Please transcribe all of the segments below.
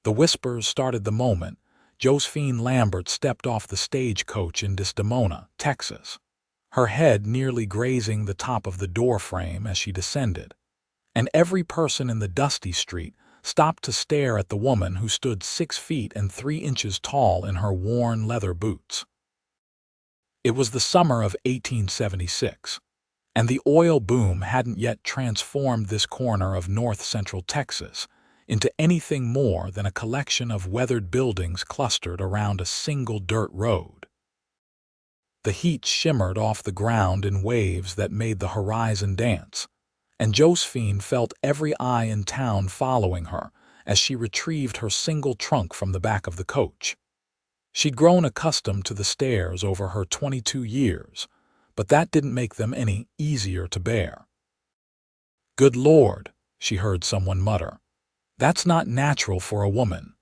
The whispers started the moment Josephine Lambert stepped off the stagecoach in Desdemona, Texas, her head nearly grazing the top of the doorframe as she descended, and every person in the dusty street stopped to stare at the woman who stood 6 feet and 3 inches tall in her worn leather boots. It was the summer of 1876, and the oil boom hadn't yet transformed this corner of north-central Texas into anything more than a collection of weathered buildings clustered around a single dirt road. The heat shimmered off the ground in waves that made the horizon dance, and Josephine felt every eye in town following her as she retrieved her single trunk from the back of the coach. She'd grown accustomed to the stairs over her 22 years, but that didn't make them any easier to bear. "Good Lord," she heard someone mutter. "That's not natural for a woman."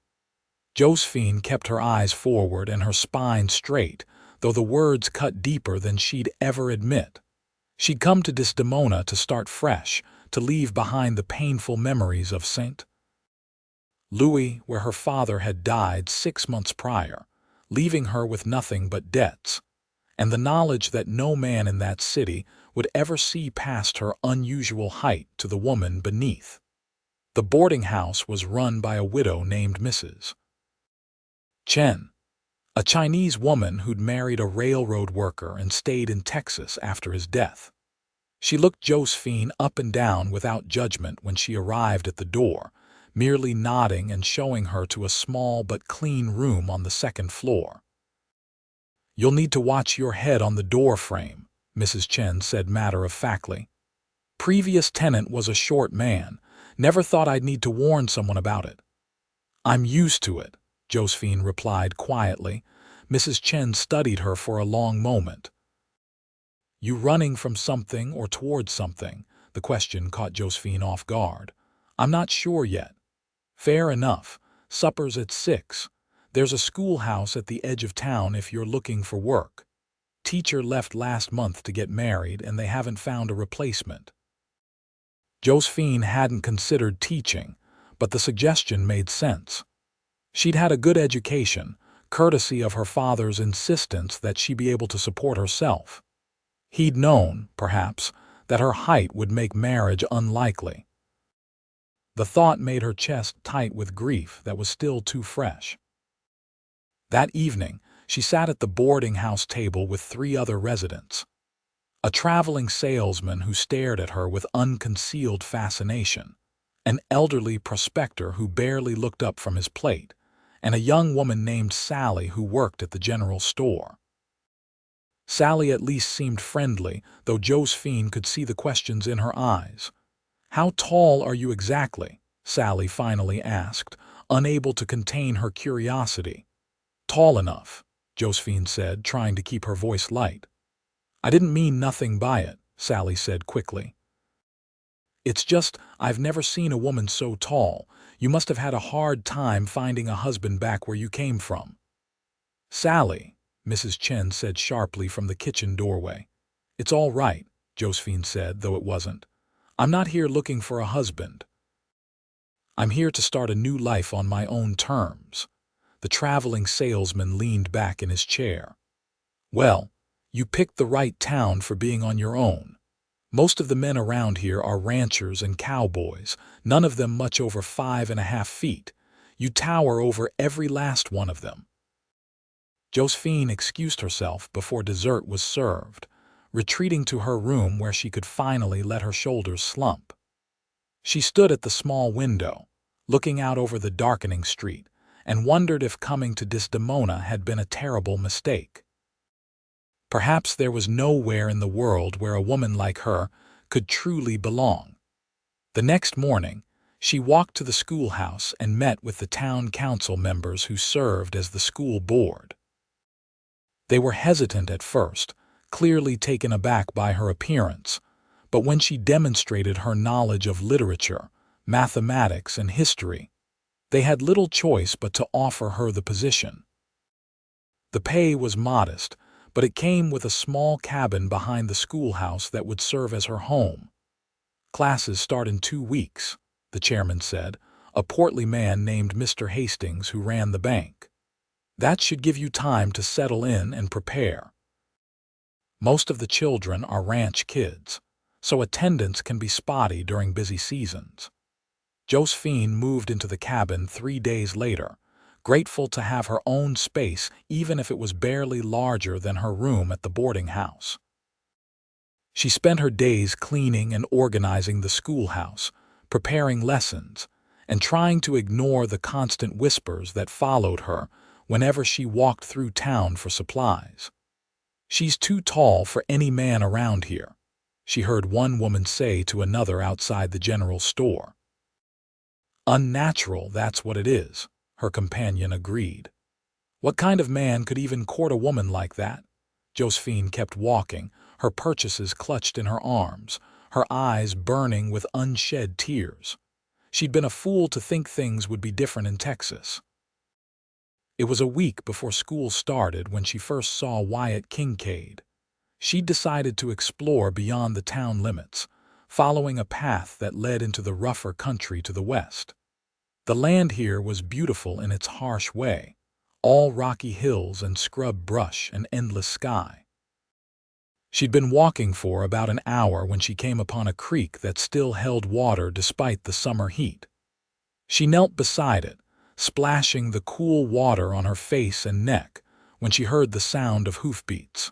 Josephine kept her eyes forward and her spine straight, though the words cut deeper than she'd ever admit. She'd come to Desdemona to start fresh, to leave behind the painful memories of St. Louis, where her father had died 6 months prior, leaving her with nothing but debts, and the knowledge that no man in that city would ever see past her unusual height to the woman beneath. The boarding house was run by a widow named Mrs. Chen, a Chinese woman who'd married a railroad worker and stayed in Texas after his death. She looked Josephine up and down without judgment when she arrived at the door, merely nodding and showing her to a small but clean room on the 2nd floor. "You'll need to watch your head on the door frame," Mrs. Chen said matter-of-factly. "Previous tenant was a short man. Never thought I'd need to warn someone about it." "I'm used to it," Josephine replied quietly. Mrs. Chen studied her for a long moment. "You running from something or towards something?" The question caught Josephine off guard. "I'm not sure yet." "Fair enough. Supper's at 6. There's a schoolhouse at the edge of town if you're looking for work. Teacher left last month to get married and they haven't found a replacement." Josephine hadn't considered teaching, but the suggestion made sense. She'd had a good education, courtesy of her father's insistence that she be able to support herself. He'd known, perhaps, that her height would make marriage unlikely. The thought made her chest tight with grief that was still too fresh. That evening, she sat at the boarding house table with 3 other residents. A traveling salesman who stared at her with unconcealed fascination, an elderly prospector who barely looked up from his plate, and a young woman named Sally who worked at the general store. Sally at least seemed friendly, though Josephine could see the questions in her eyes. "How tall are you exactly?" Sally finally asked, unable to contain her curiosity. "Tall enough," Josephine said, trying to keep her voice light. "I didn't mean nothing by it," Sally said quickly. "It's just I've never seen a woman so tall. You must have had a hard time finding a husband back where you came from." "Sally," Mrs. Chen said sharply from the kitchen doorway. "It's all right," Josephine said, though it wasn't. "I'm not here looking for a husband. I'm here to start a new life on my own terms." The traveling salesman leaned back in his chair. "Well, you picked the right town for being on your own. Most of the men around here are ranchers and cowboys, none of them much over 5.5 feet. You tower over every last one of them." Josephine excused herself before dessert was served, retreating to her room where she could finally let her shoulders slump. She stood at the small window, looking out over the darkening street, and wondered if coming to Desdemona had been a terrible mistake. Perhaps there was nowhere in the world where a woman like her could truly belong. The next morning, she walked to the schoolhouse and met with the town council members who served as the school board. They were hesitant at first, clearly taken aback by her appearance, but when she demonstrated her knowledge of literature, mathematics, and history, they had little choice but to offer her the position. The pay was modest, but it came with a small cabin behind the schoolhouse that would serve as her home. "Classes start in 2 weeks," the chairman said, a portly man named Mr. Hastings who ran the bank. That should give you time to settle in and prepare. Most of the children are ranch kids, so attendance can be spotty during busy seasons. Josephine moved into the cabin 3 days later, grateful to have her own space even if it was barely larger than her room at the boarding house. She spent her days cleaning and organizing the schoolhouse, preparing lessons, and trying to ignore the constant whispers that followed her whenever she walked through town for supplies. "She's too tall for any man around here," she heard one woman say to another outside the general store. "Unnatural, that's what it is," her companion agreed. "What kind of man could even court a woman like that?" Josephine kept walking, her purchases clutched in her arms, her eyes burning with unshed tears. She'd been a fool to think things would be different in Texas. It was a week before school started when she first saw Wyatt Kincaid. She'd decided to explore beyond the town limits, following a path that led into the rougher country to the west. The land here was beautiful in its harsh way, all rocky hills and scrub brush and endless sky. She'd been walking for about an hour when she came upon a creek that still held water despite the summer heat. She knelt beside it, splashing the cool water on her face and neck when she heard the sound of hoofbeats.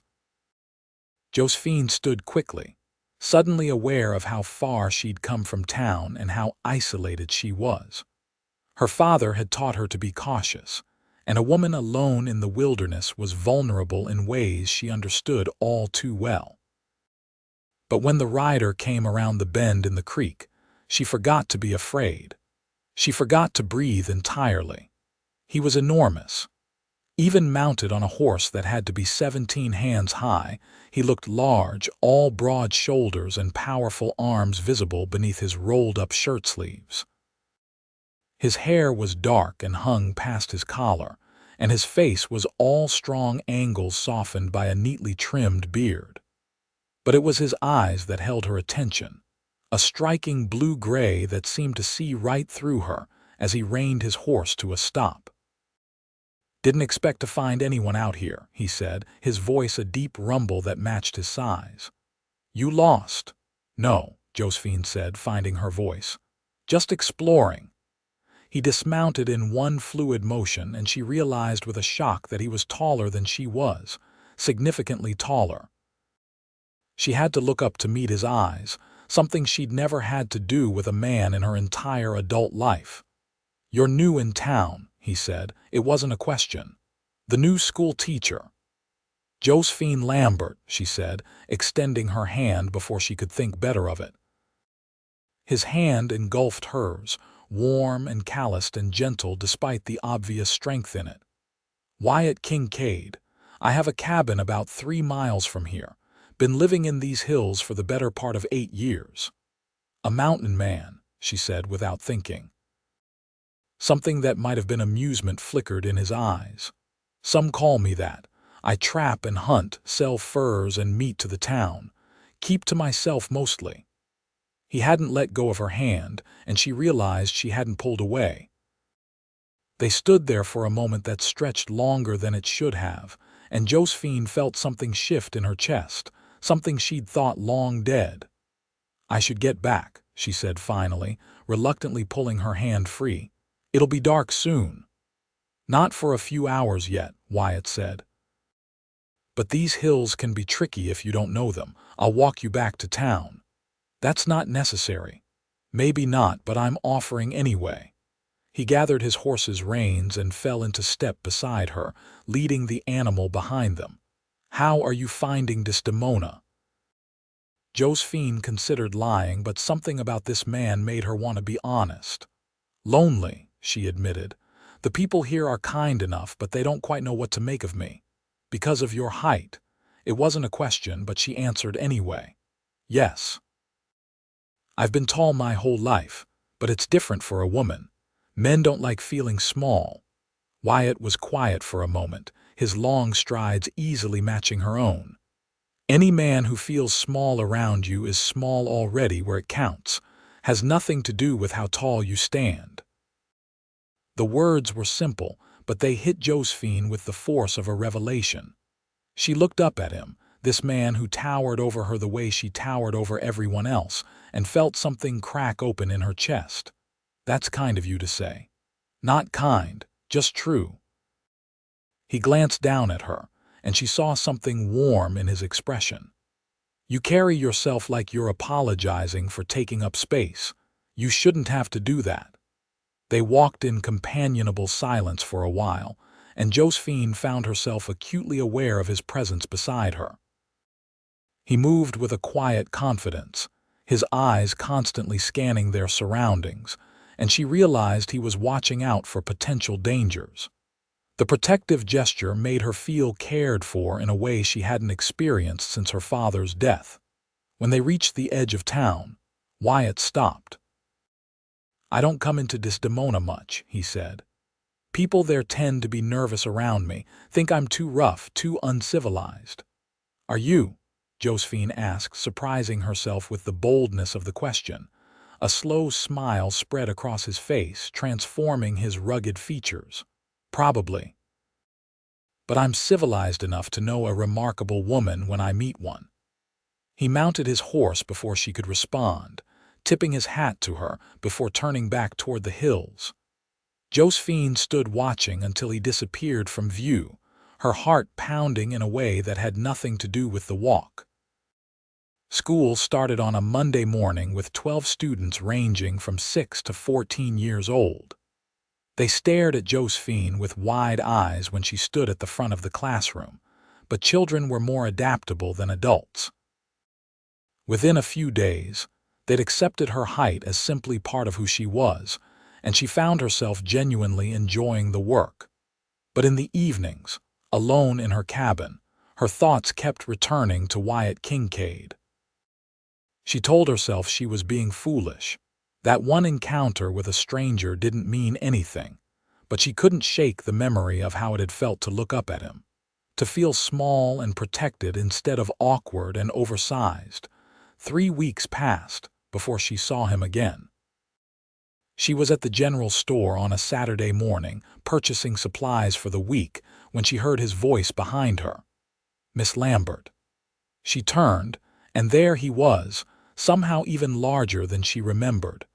Josephine stood quickly, suddenly aware of how far she'd come from town and how isolated she was. Her father had taught her to be cautious, and a woman alone in the wilderness was vulnerable in ways she understood all too well. But when the rider came around the bend in the creek, she forgot to be afraid. She forgot to breathe entirely. He was enormous. Even mounted on a horse that had to be 17 hands high, he looked large, all broad shoulders and powerful arms visible beneath his rolled-up shirt sleeves. His hair was dark and hung past his collar, and his face was all strong angles softened by a neatly trimmed beard. But it was his eyes that held her attention, a striking blue-gray that seemed to see right through her as he reined his horse to a stop. "Didn't expect to find anyone out here," he said, his voice a deep rumble that matched his size. "You lost?" "No," Josephine said, finding her voice. "Just exploring." He dismounted in one fluid motion, and she realized with a shock that he was taller than she was, significantly taller. She had to look up to meet his eyes, something she'd never had to do with a man in her entire adult life. "You're new in town," he said. It wasn't a question. "The new school teacher." "Josephine Lambert," she said, extending her hand before she could think better of it. His hand engulfed hers, warm and calloused and gentle despite the obvious strength in it. "Wyatt Kincaid. I have a cabin about 3 miles from here. Been living in these hills for the better part of 8 years. A mountain man," she said without thinking. Something that might have been amusement flickered in his eyes. "Some call me that. I trap and hunt, sell furs and meat to the town. Keep to myself mostly." He hadn't let go of her hand, and she realized she hadn't pulled away. They stood there for a moment that stretched longer than it should have, and Josephine felt something shift in her chest, something she'd thought long dead. "I should get back," she said finally, reluctantly pulling her hand free. "It'll be dark soon." "Not for a few hours yet," Wyatt said. "But these hills can be tricky if you don't know them. I'll walk you back to town." "That's not necessary." "Maybe not, but I'm offering anyway." He gathered his horse's reins and fell into step beside her, leading the animal behind them. "How are you finding Desdemona?" Josephine considered lying, but something about this man made her want to be honest. "Lonely," she admitted. "The people here are kind enough, but they don't quite know what to make of me. Because of your height." It wasn't a question, but she answered anyway. "Yes. I've been tall my whole life, but it's different for a woman. Men don't like feeling small." Wyatt was quiet for a moment, his long strides easily matching her own. "Any man who feels small around you is small already where it counts. Has nothing to do with how tall you stand." The words were simple, but they hit Josephine with the force of a revelation. She looked up at him, this man who towered over her the way she towered over everyone else, and felt something crack open in her chest. "That's kind of you to say." "Not kind, just true." He glanced down at her, and she saw something warm in his expression. "You carry yourself like you're apologizing for taking up space. You shouldn't have to do that." They walked in companionable silence for a while, and Josephine found herself acutely aware of his presence beside her. He moved with a quiet confidence, his eyes constantly scanning their surroundings, and she realized he was watching out for potential dangers. The protective gesture made her feel cared for in a way she hadn't experienced since her father's death. When they reached the edge of town, Wyatt stopped. "I don't come into Desdemona much," he said. "People there tend to be nervous around me, think I'm too rough, too uncivilized." "Are you?" Josephine asked, surprising herself with the boldness of the question. A slow smile spread across his face, transforming his rugged features. "Probably. But I'm civilized enough to know a remarkable woman when I meet one." He mounted his horse before she could respond, tipping his hat to her before turning back toward the hills. Josephine stood watching until he disappeared from view, her heart pounding in a way that had nothing to do with the walk. School started on a Monday morning with 12 students ranging from 6 to 14 years old. They stared at Josephine with wide eyes when she stood at the front of the classroom, but children were more adaptable than adults. Within a few days, they'd accepted her height as simply part of who she was, and she found herself genuinely enjoying the work. But in the evenings, alone in her cabin, her thoughts kept returning to Wyatt Kincaid. She told herself she was being foolish. That one encounter with a stranger didn't mean anything, but she couldn't shake the memory of how it had felt to look up at him, to feel small and protected instead of awkward and oversized. 3 weeks passed before she saw him again. She was at the general store on a Saturday morning, purchasing supplies for the week, when she heard his voice behind her. "Miss Lambert." She turned, and there he was, somehow even larger than she remembered.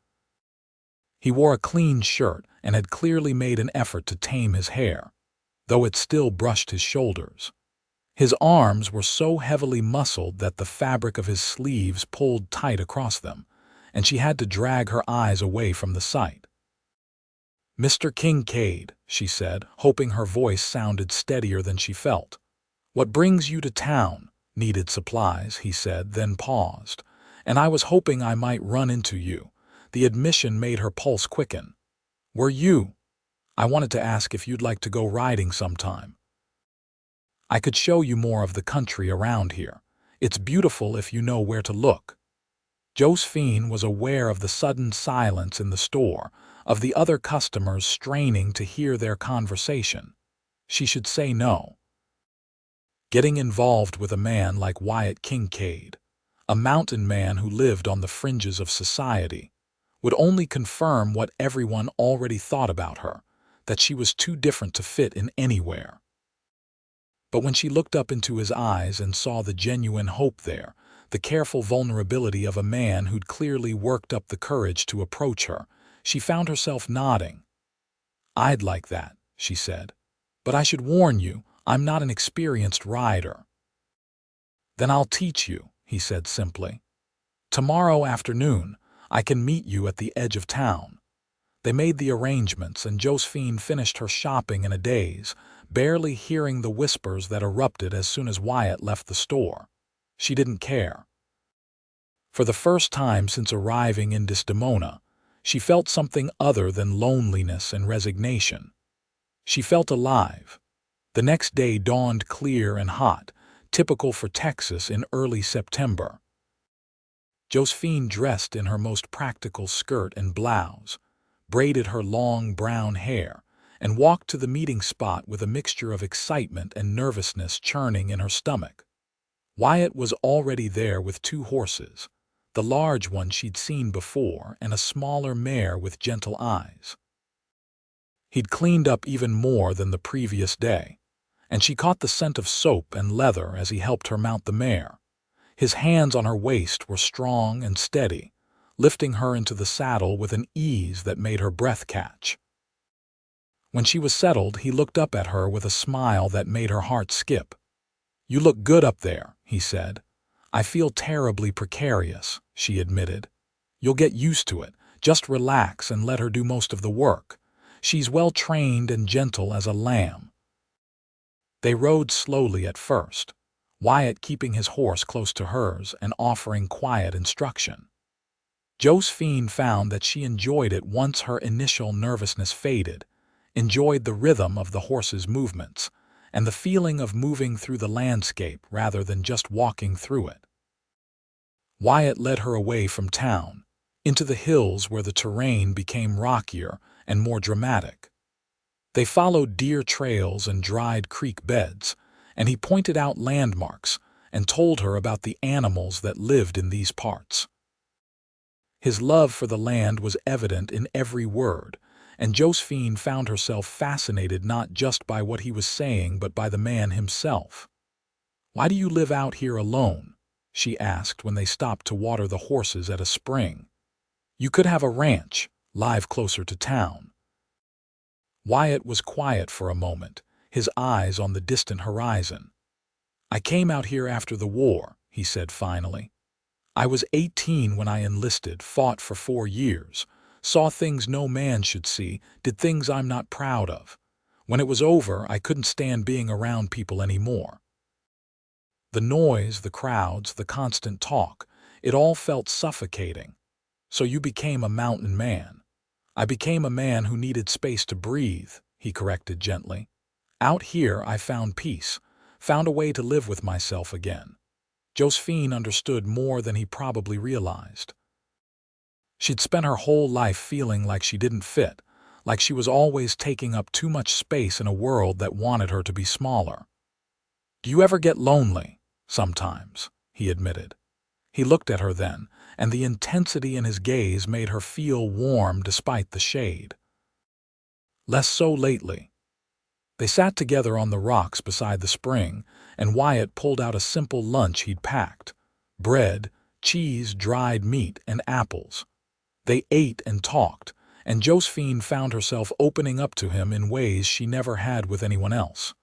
He wore a clean shirt and had clearly made an effort to tame his hair, though it still brushed his shoulders. His arms were so heavily muscled that the fabric of his sleeves pulled tight across them, and she had to drag her eyes away from the sight. "Mr. Kincaid," she said, hoping her voice sounded steadier than she felt. "What brings you to town?" "Needed supplies," he said, then paused. "And I was hoping I might run into you." The admission made her pulse quicken. "Were you? I wanted to ask if you'd like to go riding sometime. I could show you more of the country around here. It's beautiful if you know where to look." Josephine was aware of the sudden silence in the store, of the other customers straining to hear their conversation. She should say no. Getting involved with a man like Wyatt Kincaid, a mountain man who lived on the fringes of society, would only confirm what everyone already thought about her, that she was too different to fit in anywhere. But when she looked up into his eyes and saw the genuine hope there, the careful vulnerability of a man who'd clearly worked up the courage to approach her, she found herself nodding. "I'd like that," she said. "But I should warn you, I'm not an experienced rider." "Then I'll teach you," he said simply. "Tomorrow afternoon, I can meet you at the edge of town." They made the arrangements, and Josephine finished her shopping in a daze, barely hearing the whispers that erupted as soon as Wyatt left the store. She didn't care. For the first time since arriving in Desdemona, she felt something other than loneliness and resignation. She felt alive. The next day dawned clear and hot, typical for Texas in early September. Josephine dressed in her most practical skirt and blouse, braided her long brown hair, and walked to the meeting spot with a mixture of excitement and nervousness churning in her stomach. Wyatt was already there with 2 horses, the large one she'd seen before and a smaller mare with gentle eyes. He'd cleaned up even more than the previous day, and she caught the scent of soap and leather as he helped her mount the mare. His hands on her waist were strong and steady, lifting her into the saddle with an ease that made her breath catch. When she was settled, he looked up at her with a smile that made her heart skip. "You look good up there," he said. "I feel terribly precarious," she admitted. "You'll get used to it. Just relax and let her do most of the work. She's well trained and gentle as a lamb." They rode slowly at first, Wyatt keeping his horse close to hers and offering quiet instruction. Josephine found that she enjoyed it once her initial nervousness faded, enjoyed the rhythm of the horse's movements, and the feeling of moving through the landscape rather than just walking through it. Wyatt led her away from town, into the hills where the terrain became rockier and more dramatic. They followed deer trails and dried creek beds, and he pointed out landmarks and told her about the animals that lived in these parts. His love for the land was evident in every word, and Josephine found herself fascinated not just by what he was saying but by the man himself. "Why do you live out here alone?" she asked when they stopped to water the horses at a spring. "You could have a ranch, live closer to town." Wyatt was quiet for a moment, his eyes on the distant horizon. "I came out here after the war," he said finally. "I was 18 when I enlisted, fought for 4 years, saw things no man should see, did things I'm not proud of. When it was over, I couldn't stand being around people anymore. The noise, the crowds, the constant talk, it all felt suffocating. So you became a mountain man." "I became a man who needed space to breathe," he corrected gently. "Out here I found peace, found a way to live with myself again." Josephine understood more than he probably realized. She'd spent her whole life feeling like she didn't fit, like she was always taking up too much space in a world that wanted her to be smaller. "Do you ever get lonely?" "Sometimes," he admitted. He looked at her then, and the intensity in his gaze made her feel warm despite the shade. "Less so lately." They sat together on the rocks beside the spring, and Wyatt pulled out a simple lunch he'd packed: bread, cheese, dried meat, and apples. They ate and talked, and Josephine found herself opening up to him in ways she never had with anyone else.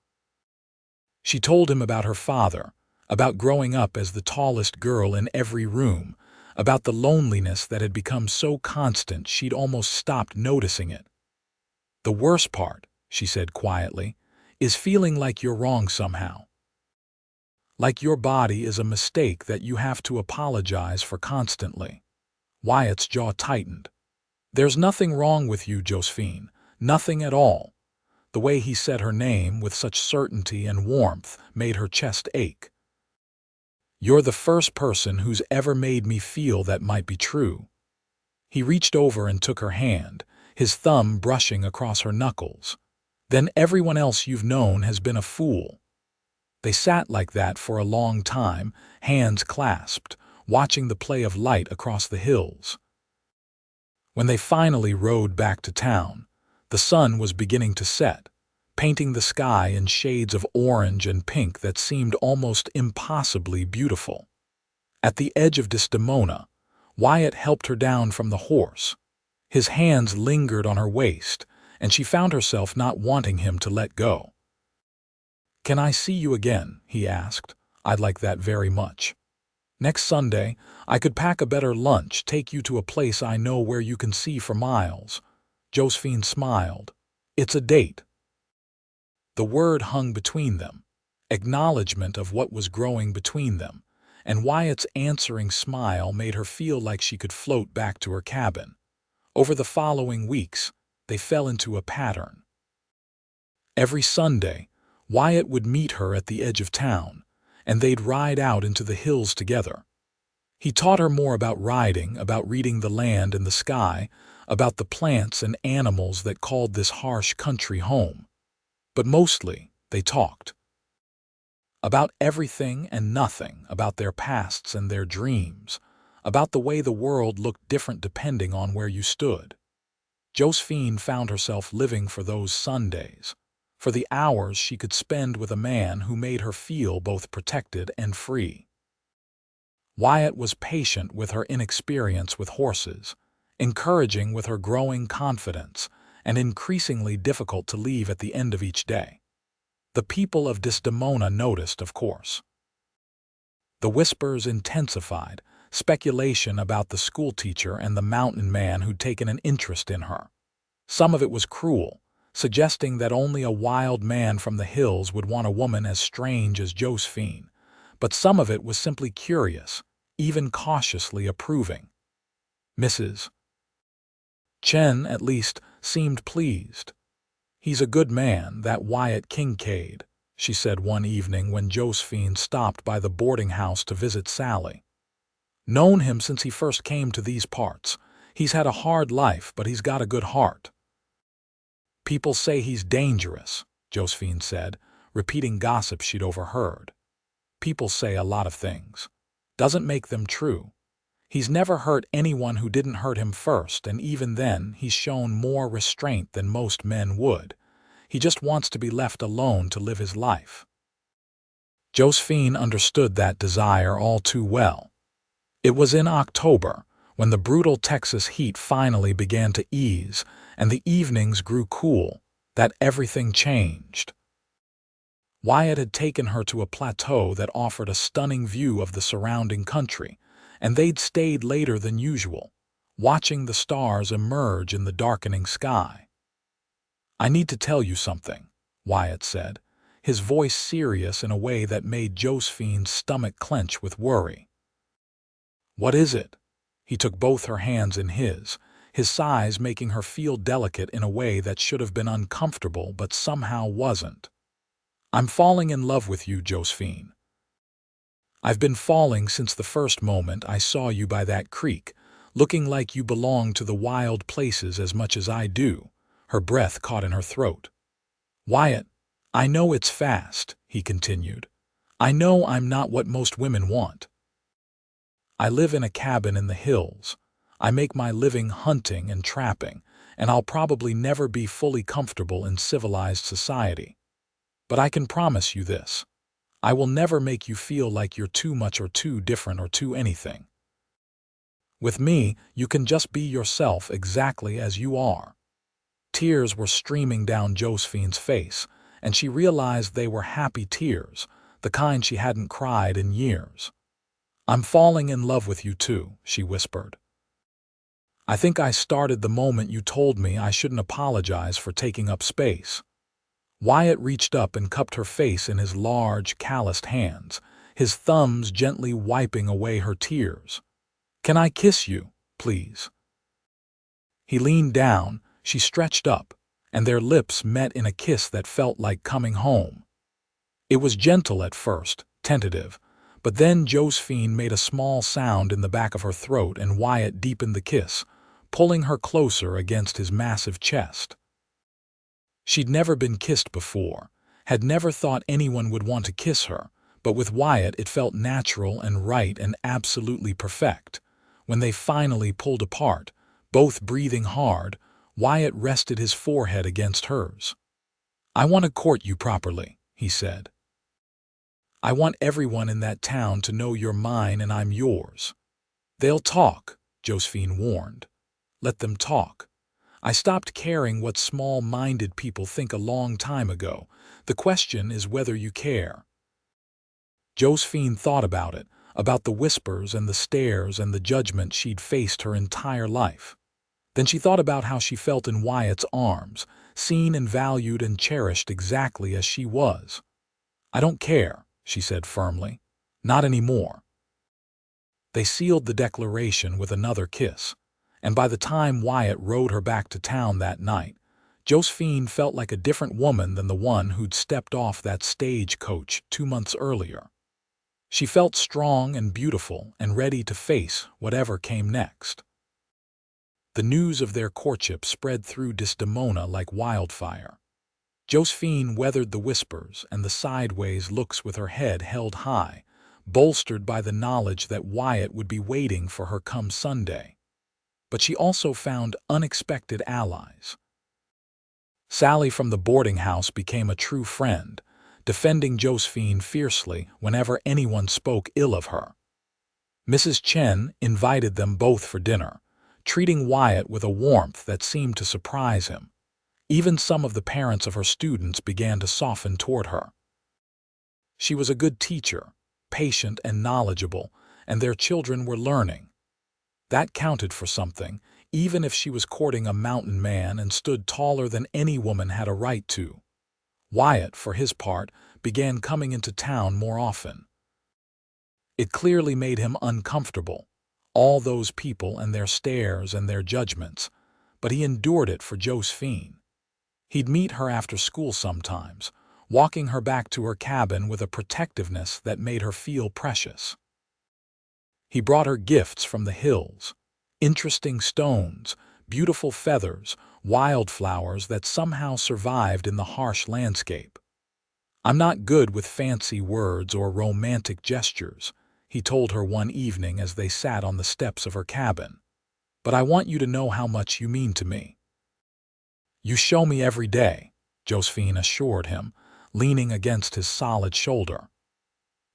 She told him about her father, about growing up as the tallest girl in every room, about the loneliness that had become so constant she'd almost stopped noticing it. "The worst part," she said quietly, "is feeling like you're wrong somehow. Like your body is a mistake that you have to apologize for constantly." Wyatt's jaw tightened. "There's nothing wrong with you, Josephine. Nothing at all." The way he said her name with such certainty and warmth made her chest ache. "You're the first person who's ever made me feel that might be true." He reached over and took her hand, his thumb brushing across her knuckles. "Then everyone else you've known has been a fool." They sat like that for a long time, hands clasped, watching the play of light across the hills. When they finally rode back to town, the sun was beginning to set, painting the sky in shades of orange and pink that seemed almost impossibly beautiful. At the edge of Desdemona, Wyatt helped her down from the horse. His hands lingered on her waist, and she found herself not wanting him to let go. "Can I see you again?" he asked. "I'd like that very much. Next Sunday, I could pack a better lunch, take you to a place I know where you can see for miles." Josephine smiled. "It's a date." The word hung between them, acknowledgement of what was growing between them, and Wyatt's answering smile made her feel like she could float back to her cabin. Over the following weeks, they fell into a pattern. Every Sunday, Wyatt would meet her at the edge of town, and they'd ride out into the hills together. He taught her more about riding, about reading the land and the sky, about the plants and animals that called this harsh country home. But mostly, they talked. About everything and nothing, about their pasts and their dreams, about the way the world looked different depending on where you stood. Josephine found herself living for those Sundays, for the hours she could spend with a man who made her feel both protected and free. Wyatt was patient with her inexperience with horses, encouraging with her growing confidence, and increasingly difficult to leave at the end of each day. The people of Desdemona noticed, of course. The whispers intensified, speculation about the schoolteacher and the mountain man who'd taken an interest in her. Some of it was cruel, suggesting that only a wild man from the hills would want a woman as strange as Josephine, but some of it was simply curious, even cautiously approving. Mrs. Chen, at least, seemed pleased. "He's a good man, that Wyatt Kincaid," she said one evening when Josephine stopped by the boarding house to visit Sally. "Known him since he first came to these parts. He's had a hard life, but he's got a good heart." "People say he's dangerous," Josephine said, repeating gossip she'd overheard. "People say a lot of things. Doesn't make them true. He's never hurt anyone who didn't hurt him first, and even then he's shown more restraint than most men would. He just wants to be left alone to live his life." Josephine understood that desire all too well. It was in October, when the brutal Texas heat finally began to ease and the evenings grew cool, that everything changed. Wyatt had taken her to a plateau that offered a stunning view of the surrounding country, and they'd stayed later than usual, watching the stars emerge in the darkening sky. "I need to tell you something," Wyatt said, his voice serious in a way that made Josephine's stomach clench with worry. "What is it?" He took both her hands in his size making her feel delicate in a way that should have been uncomfortable but somehow wasn't. "I'm falling in love with you, Josephine. I've been falling since the first moment I saw you by that creek, looking like you belong to the wild places as much as I do." Her breath caught in her throat. "Wyatt, I know it's fast," he continued. "I know I'm not what most women want. I live in a cabin in the hills. I make my living hunting and trapping, and I'll probably never be fully comfortable in civilized society. But I can promise you this. I will never make you feel like you're too much or too different or too anything. With me, you can just be yourself exactly as you are." Tears were streaming down Josephine's face, and she realized they were happy tears, the kind she hadn't cried in years. "I'm falling in love with you too," she whispered. "I think I started the moment you told me I shouldn't apologize for taking up space." Wyatt reached up and cupped her face in his large, calloused hands, his thumbs gently wiping away her tears. "Can I kiss you, please?" He leaned down, she stretched up, and their lips met in a kiss that felt like coming home. It was gentle at first, tentative, but then Josephine made a small sound in the back of her throat and Wyatt deepened the kiss, pulling her closer against his massive chest. She'd never been kissed before, had never thought anyone would want to kiss her, but with Wyatt it felt natural and right and absolutely perfect. When they finally pulled apart, both breathing hard, Wyatt rested his forehead against hers. "I want to court you properly," he said. "I want everyone in that town to know you're mine and I'm yours." "They'll talk," Josephine warned. "Let them talk. I stopped caring what small-minded people think a long time ago. The question is whether you care." Josephine thought about it, about the whispers and the stares and the judgment she'd faced her entire life. Then she thought about how she felt in Wyatt's arms, seen and valued and cherished exactly as she was. "I don't care," she said firmly. "Not anymore." They sealed the declaration with another kiss, and by the time Wyatt rode her back to town that night, Josephine felt like a different woman than the one who'd stepped off that stagecoach 2 months earlier. She felt strong and beautiful and ready to face whatever came next. The news of their courtship spread through Desdemona like wildfire. Josephine weathered the whispers and the sideways looks with her head held high, bolstered by the knowledge that Wyatt would be waiting for her come Sunday. but she also found unexpected allies. Sally from the boarding house became a true friend, defending Josephine fiercely whenever anyone spoke ill of her. Mrs. Chen invited them both for dinner, treating Wyatt with a warmth that seemed to surprise him. Even some of the parents of her students began to soften toward her. She was a good teacher, patient and knowledgeable, and their children were learning. That counted for something, even if she was courting a mountain man and stood taller than any woman had a right to. Wyatt, for his part, began coming into town more often. It clearly made him uncomfortable, all those people and their stares and their judgments, but he endured it for Josephine. He'd meet her after school sometimes, walking her back to her cabin with a protectiveness that made her feel precious. He brought her gifts from the hills, interesting stones, beautiful feathers, wildflowers that somehow survived in the harsh landscape. "I'm not good with fancy words or romantic gestures," he told her one evening as they sat on the steps of her cabin. "But I want you to know how much you mean to me." "You show me every day," Josephine assured him, leaning against his solid shoulder.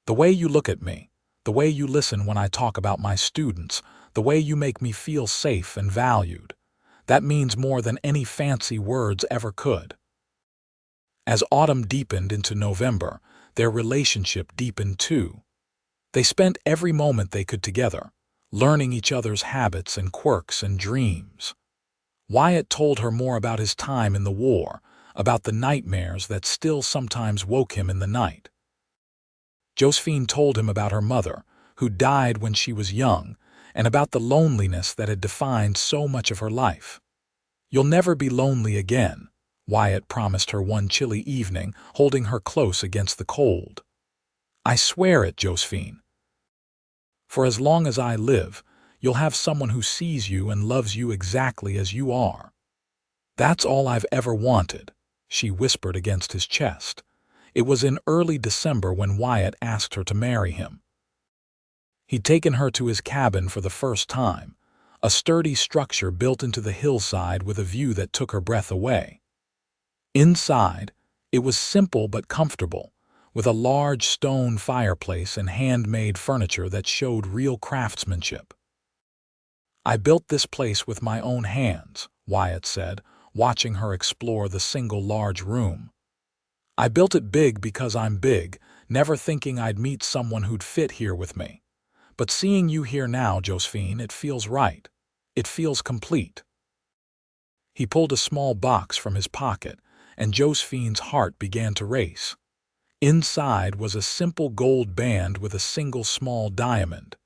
"The way you look at me, the way you listen when I talk about my students, the way you make me feel safe and valued, that means more than any fancy words ever could." As autumn deepened into November, their relationship deepened too. They spent every moment they could together, learning each other's habits and quirks and dreams. Wyatt told her more about his time in the war, about the nightmares that still sometimes woke him in the night. Josephine told him about her mother, who died when she was young, and about the loneliness that had defined so much of her life. "You'll never be lonely again," Wyatt promised her one chilly evening, holding her close against the cold. "I swear it, Josephine. For as long as I live, you'll have someone who sees you and loves you exactly as you are." "That's all I've ever wanted," she whispered against his chest. It was in early December when Wyatt asked her to marry him. He'd taken her to his cabin for the first time, a sturdy structure built into the hillside with a view that took her breath away. Inside, it was simple but comfortable, with a large stone fireplace and handmade furniture that showed real craftsmanship. "I built this place with my own hands," Wyatt said, watching her explore the single large room. "I built it big because I'm big, never thinking I'd meet someone who'd fit here with me. But seeing you here now, Josephine, it feels right. It feels complete." He pulled a small box from his pocket, and Josephine's heart began to race. Inside was a simple gold band with a single small diamond.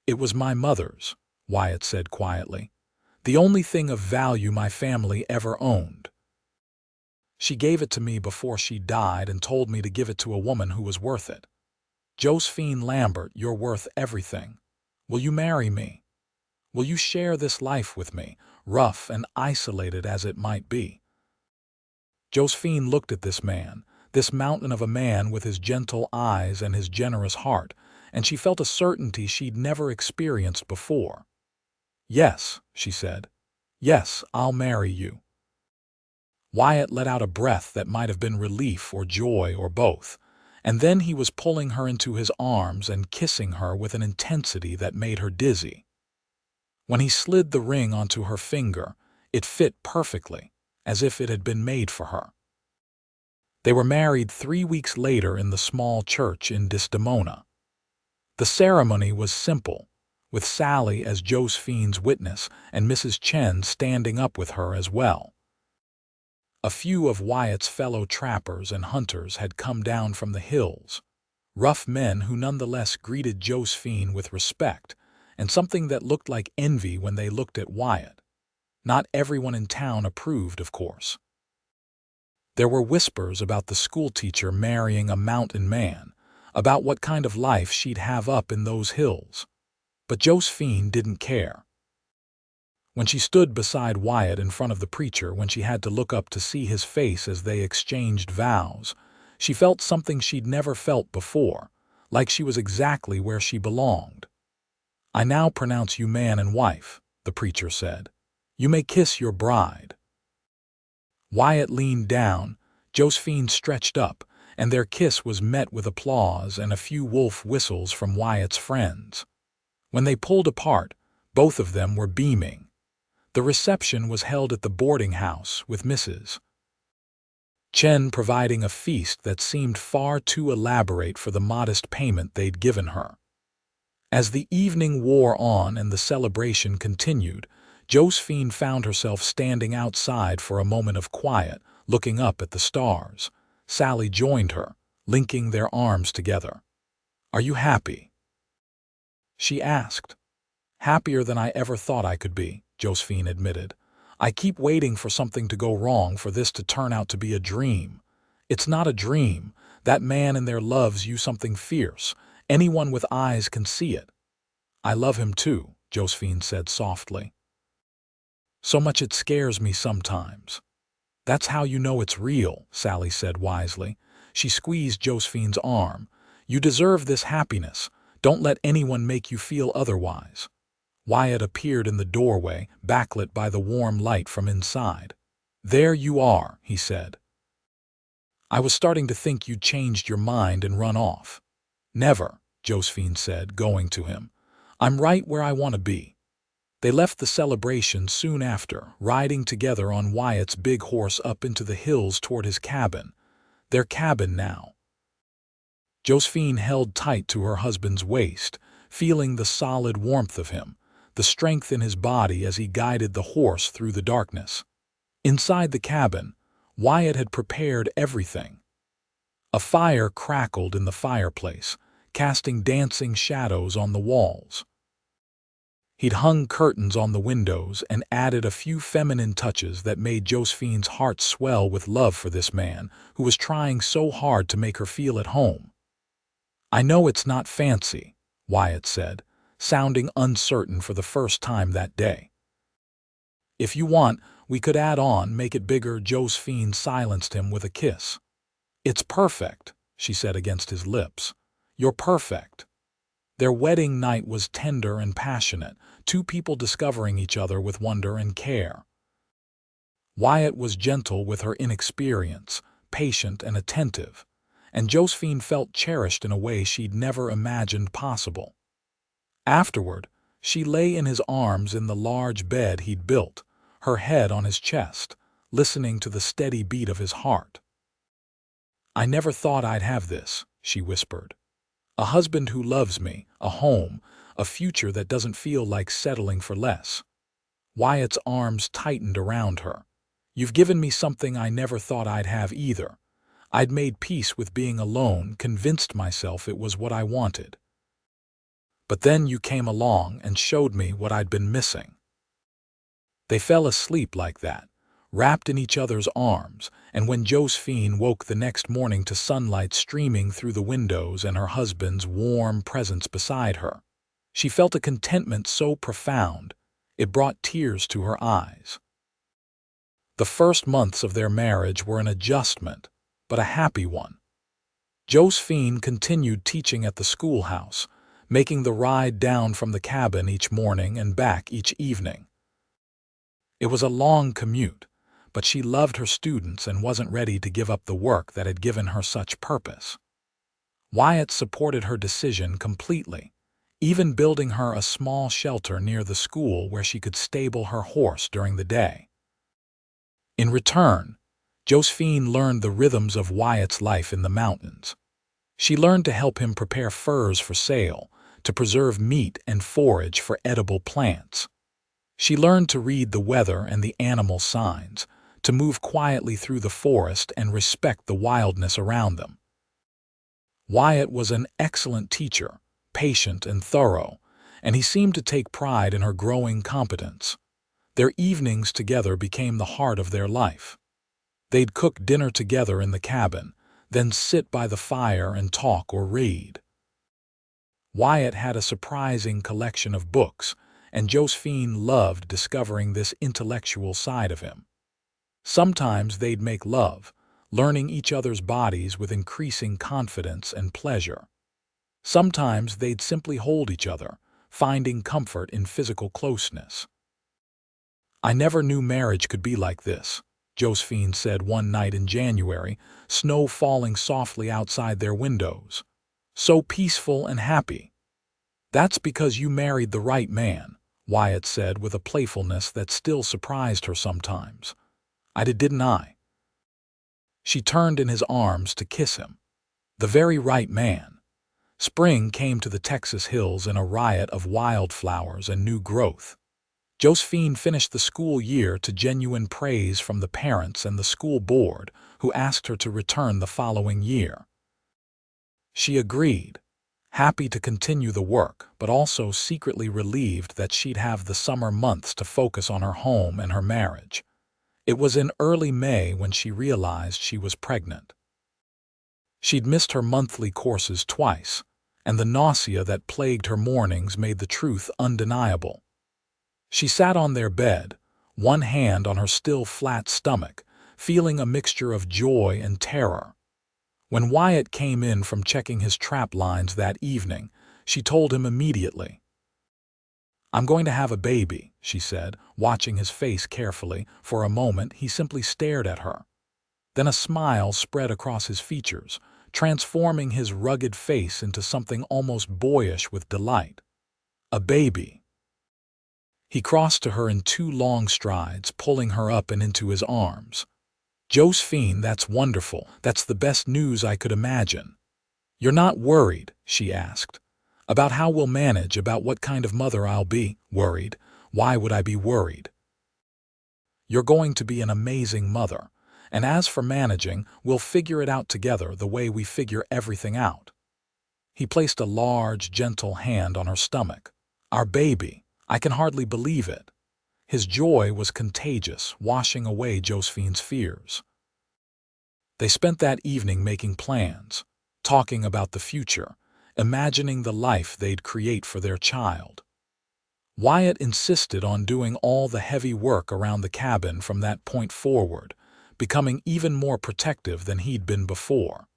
"It was my mother's," Wyatt said quietly. "The only thing of value my family ever owned. She gave it to me before she died and told me to give it to a woman who was worth it. Josephine Lambert, you're worth everything. Will you marry me? Will you share this life with me, rough and isolated as it might be?" Josephine looked at this man, this mountain of a man with his gentle eyes and his generous heart, and she felt a certainty she'd never experienced before. "Yes," she said. "Yes, I'll marry you." Wyatt let out a breath that might have been relief or joy or both, and then he was pulling her into his arms and kissing her with an intensity that made her dizzy. When he slid the ring onto her finger, it fit perfectly, as if it had been made for her. They were married 3 weeks later in the small church in Desdemona. The ceremony was simple, with Sally as Josephine's witness and Mrs. Chen standing up with her as well. A few of Wyatt's fellow trappers and hunters had come down from the hills, rough men who nonetheless greeted Josephine with respect and something that looked like envy when they looked at Wyatt. Not everyone in town approved, of course. There were whispers about the schoolteacher marrying a mountain man, about what kind of life she'd have up in those hills. But Josephine didn't care. When she stood beside Wyatt in front of the preacher, when she had to look up to see his face as they exchanged vows, she felt something she'd never felt before, like she was exactly where she belonged. "I now pronounce you man and wife," the preacher said. "You may kiss your bride." Wyatt leaned down, Josephine stretched up, and their kiss was met with applause and a few wolf whistles from Wyatt's friends. When they pulled apart, both of them were beaming. The reception was held at the boarding house, with Mrs. Chen providing a feast that seemed far too elaborate for the modest payment they'd given her. As the evening wore on and the celebration continued, Josephine found herself standing outside for a moment of quiet, looking up at the stars. Sally joined her, linking their arms together. "Are you happy?" she asked. "Happier than I ever thought I could be," Josephine admitted. "I keep waiting for something to go wrong, for this to turn out to be a dream. It's not a dream. That man in there loves you something fierce. Anyone with eyes can see it." "I love him too," Josephine said softly. "So much it scares me sometimes." "That's how you know it's real," Sally said wisely. She squeezed Josephine's arm. "You deserve this happiness. Don't let anyone make you feel otherwise." Wyatt appeared in the doorway, backlit by the warm light from inside. "There you are," he said. "I was starting to think you'd changed your mind and run off." "Never," Josephine said, going to him. "I'm right where I want to be." They left the celebration soon after, riding together on Wyatt's big horse up into the hills toward his cabin. Their cabin now. Josephine held tight to her husband's waist, feeling the solid warmth of him, the strength in his body as he guided the horse through the darkness. Inside the cabin, Wyatt had prepared everything. A fire crackled in the fireplace, casting dancing shadows on the walls. He'd hung curtains on the windows and added a few feminine touches that made Josephine's heart swell with love for this man who was trying so hard to make her feel at home. "I know it's not fancy," Wyatt said, sounding uncertain for the first time that day. "If you want, we could add on, make it bigger." Josephine silenced him with a kiss. "It's perfect," she said against his lips. "You're perfect." Their wedding night was tender and passionate, two people discovering each other with wonder and care. Wyatt was gentle with her inexperience, patient and attentive, and Josephine felt cherished in a way she'd never imagined possible. Afterward, she lay in his arms in the large bed he'd built, her head on his chest, listening to the steady beat of his heart. "I never thought I'd have this," she whispered. "A husband who loves me, a home, a future that doesn't feel like settling for less." Wyatt's arms tightened around her. "You've given me something I never thought I'd have either. I'd made peace with being alone, convinced myself it was what I wanted. But then you came along and showed me what I'd been missing." They fell asleep like that, wrapped in each other's arms, and when Josephine woke the next morning to sunlight streaming through the windows and her husband's warm presence beside her, she felt a contentment so profound it brought tears to her eyes. The first months of their marriage were an adjustment, but a happy one. Josephine continued teaching at the schoolhouse, making the ride down from the cabin each morning and back each evening. It was a long commute, but she loved her students and wasn't ready to give up the work that had given her such purpose. Wyatt supported her decision completely, even building her a small shelter near the school where she could stable her horse during the day. In return, Josephine learned the rhythms of Wyatt's life in the mountains. She learned to help him prepare furs for sale, to preserve meat and forage for edible plants. She learned to read the weather and the animal signs, to move quietly through the forest and respect the wildness around them. Wyatt was an excellent teacher, patient and thorough, and he seemed to take pride in her growing competence. Their evenings together became the heart of their life. They'd cook dinner together in the cabin, then sit by the fire and talk or read. Wyatt had a surprising collection of books, and Josephine loved discovering this intellectual side of him. Sometimes they'd make love, learning each other's bodies with increasing confidence and pleasure. Sometimes they'd simply hold each other, finding comfort in physical closeness. "I never knew marriage could be like this," Josephine said one night in January, snow falling softly outside their windows. "So peaceful and happy." "That's because you married the right man," Wyatt said with a playfulness that still surprised her sometimes. "I didn't I?" She turned in his arms to kiss him. The very right man. Spring came to the Texas hills in a riot of wildflowers and new growth. Josephine finished the school year to genuine praise from the parents and the school board, who asked her to return the following year. She agreed, happy to continue the work, but also secretly relieved that she'd have the summer months to focus on her home and her marriage. It was in early May when she realized she was pregnant. She'd missed her monthly courses twice, and the nausea that plagued her mornings made the truth undeniable. She sat on their bed, one hand on her still flat stomach, feeling a mixture of joy and terror. When Wyatt came in from checking his trap lines that evening, she told him immediately. "I'm going to have a baby," she said, watching his face carefully. For a moment he simply stared at her. Then a smile spread across his features, transforming his rugged face into something almost boyish with delight. "A baby." He crossed to her in 2 long strides, pulling her up and into his arms. "Josephine, that's wonderful. That's the best news I could imagine." "You're not worried?" she asked. "About how we'll manage, about what kind of mother I'll be?" "Worried? Why would I be worried? You're going to be an amazing mother. And as for managing, we'll figure it out together the way we figure everything out." He placed a large, gentle hand on her stomach. "Our baby. I can hardly believe it." His joy was contagious, washing away Josephine's fears. They spent that evening making plans, talking about the future, imagining the life they'd create for their child. Wyatt insisted on doing all the heavy work around the cabin from that point forward, becoming even more protective than he'd been before.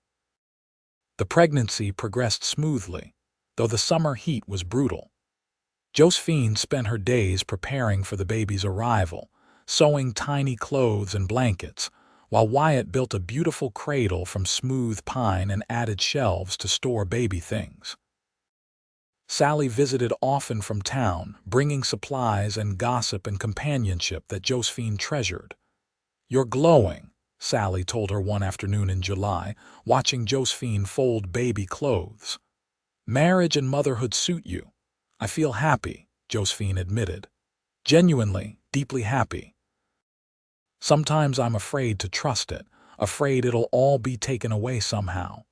The pregnancy progressed smoothly, though the summer heat was brutal. Josephine spent her days preparing for the baby's arrival, sewing tiny clothes and blankets, while Wyatt built a beautiful cradle from smooth pine and added shelves to store baby things. Sally visited often from town, bringing supplies and gossip and companionship that Josephine treasured. "You're glowing," Sally told her one afternoon in July, watching Josephine fold baby clothes. "Marriage and motherhood suit you." "I feel happy," Josephine admitted. "Genuinely, deeply happy. Sometimes I'm afraid to trust it, afraid it'll all be taken away somehow."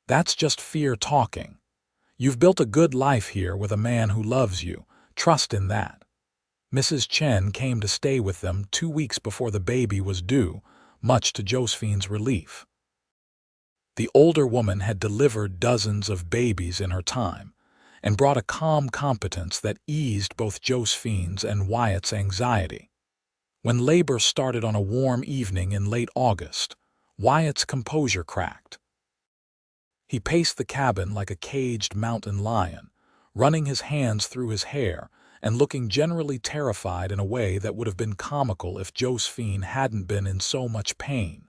"That's just fear talking. You've built a good life here with a man who loves you. Trust in that." Mrs. Chen came to stay with them 2 weeks before the baby was due, much to Josephine's relief. The older woman had delivered dozens of babies in her time, and brought a calm competence that eased both Josephine's and Wyatt's anxiety. When labor started on a warm evening in late August, Wyatt's composure cracked. He paced the cabin like a caged mountain lion, running his hands through his hair and looking generally terrified in a way that would have been comical if Josephine hadn't been in so much pain.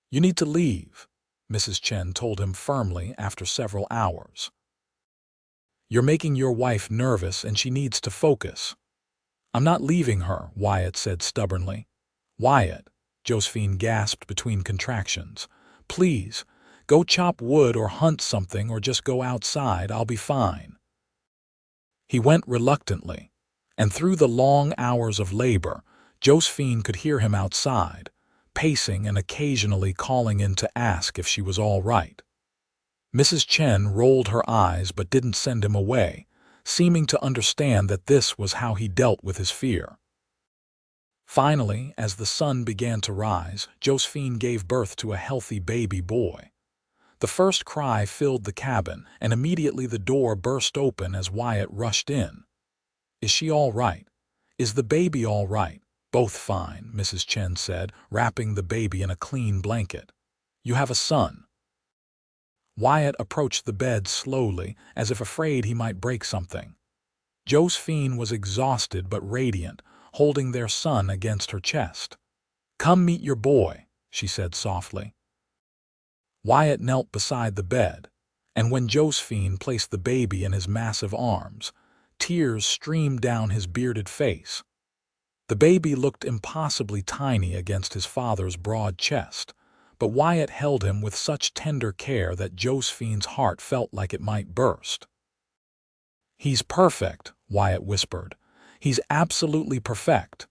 "You need to leave," Mrs. Chen told him firmly after several hours. "You're making your wife nervous and she needs to focus." "I'm not leaving her," Wyatt said stubbornly. "Wyatt," Josephine gasped between contractions. "Please, go chop wood or hunt something or just go outside. I'll be fine." He went reluctantly, and through the long hours of labor, Josephine could hear him outside, pacing and occasionally calling in to ask if she was all right. Mrs. Chen rolled her eyes but didn't send him away, seeming to understand that this was how he dealt with his fear. Finally, as the sun began to rise, Josephine gave birth to a healthy baby boy. The first cry filled the cabin, and immediately the door burst open as Wyatt rushed in. "Is she all right? Is the baby all right?" "Both fine," Mrs. Chen said, wrapping the baby in a clean blanket. "You have a son." Wyatt approached the bed slowly, as if afraid he might break something. Josephine was exhausted but radiant, holding their son against her chest. "Come meet your boy," she said softly. Wyatt knelt beside the bed, and when Josephine placed the baby in his massive arms, tears streamed down his bearded face. The baby looked impossibly tiny against his father's broad chest, but Wyatt held him with such tender care that Josephine's heart felt like it might burst. "He's perfect," Wyatt whispered. "He's absolutely perfect."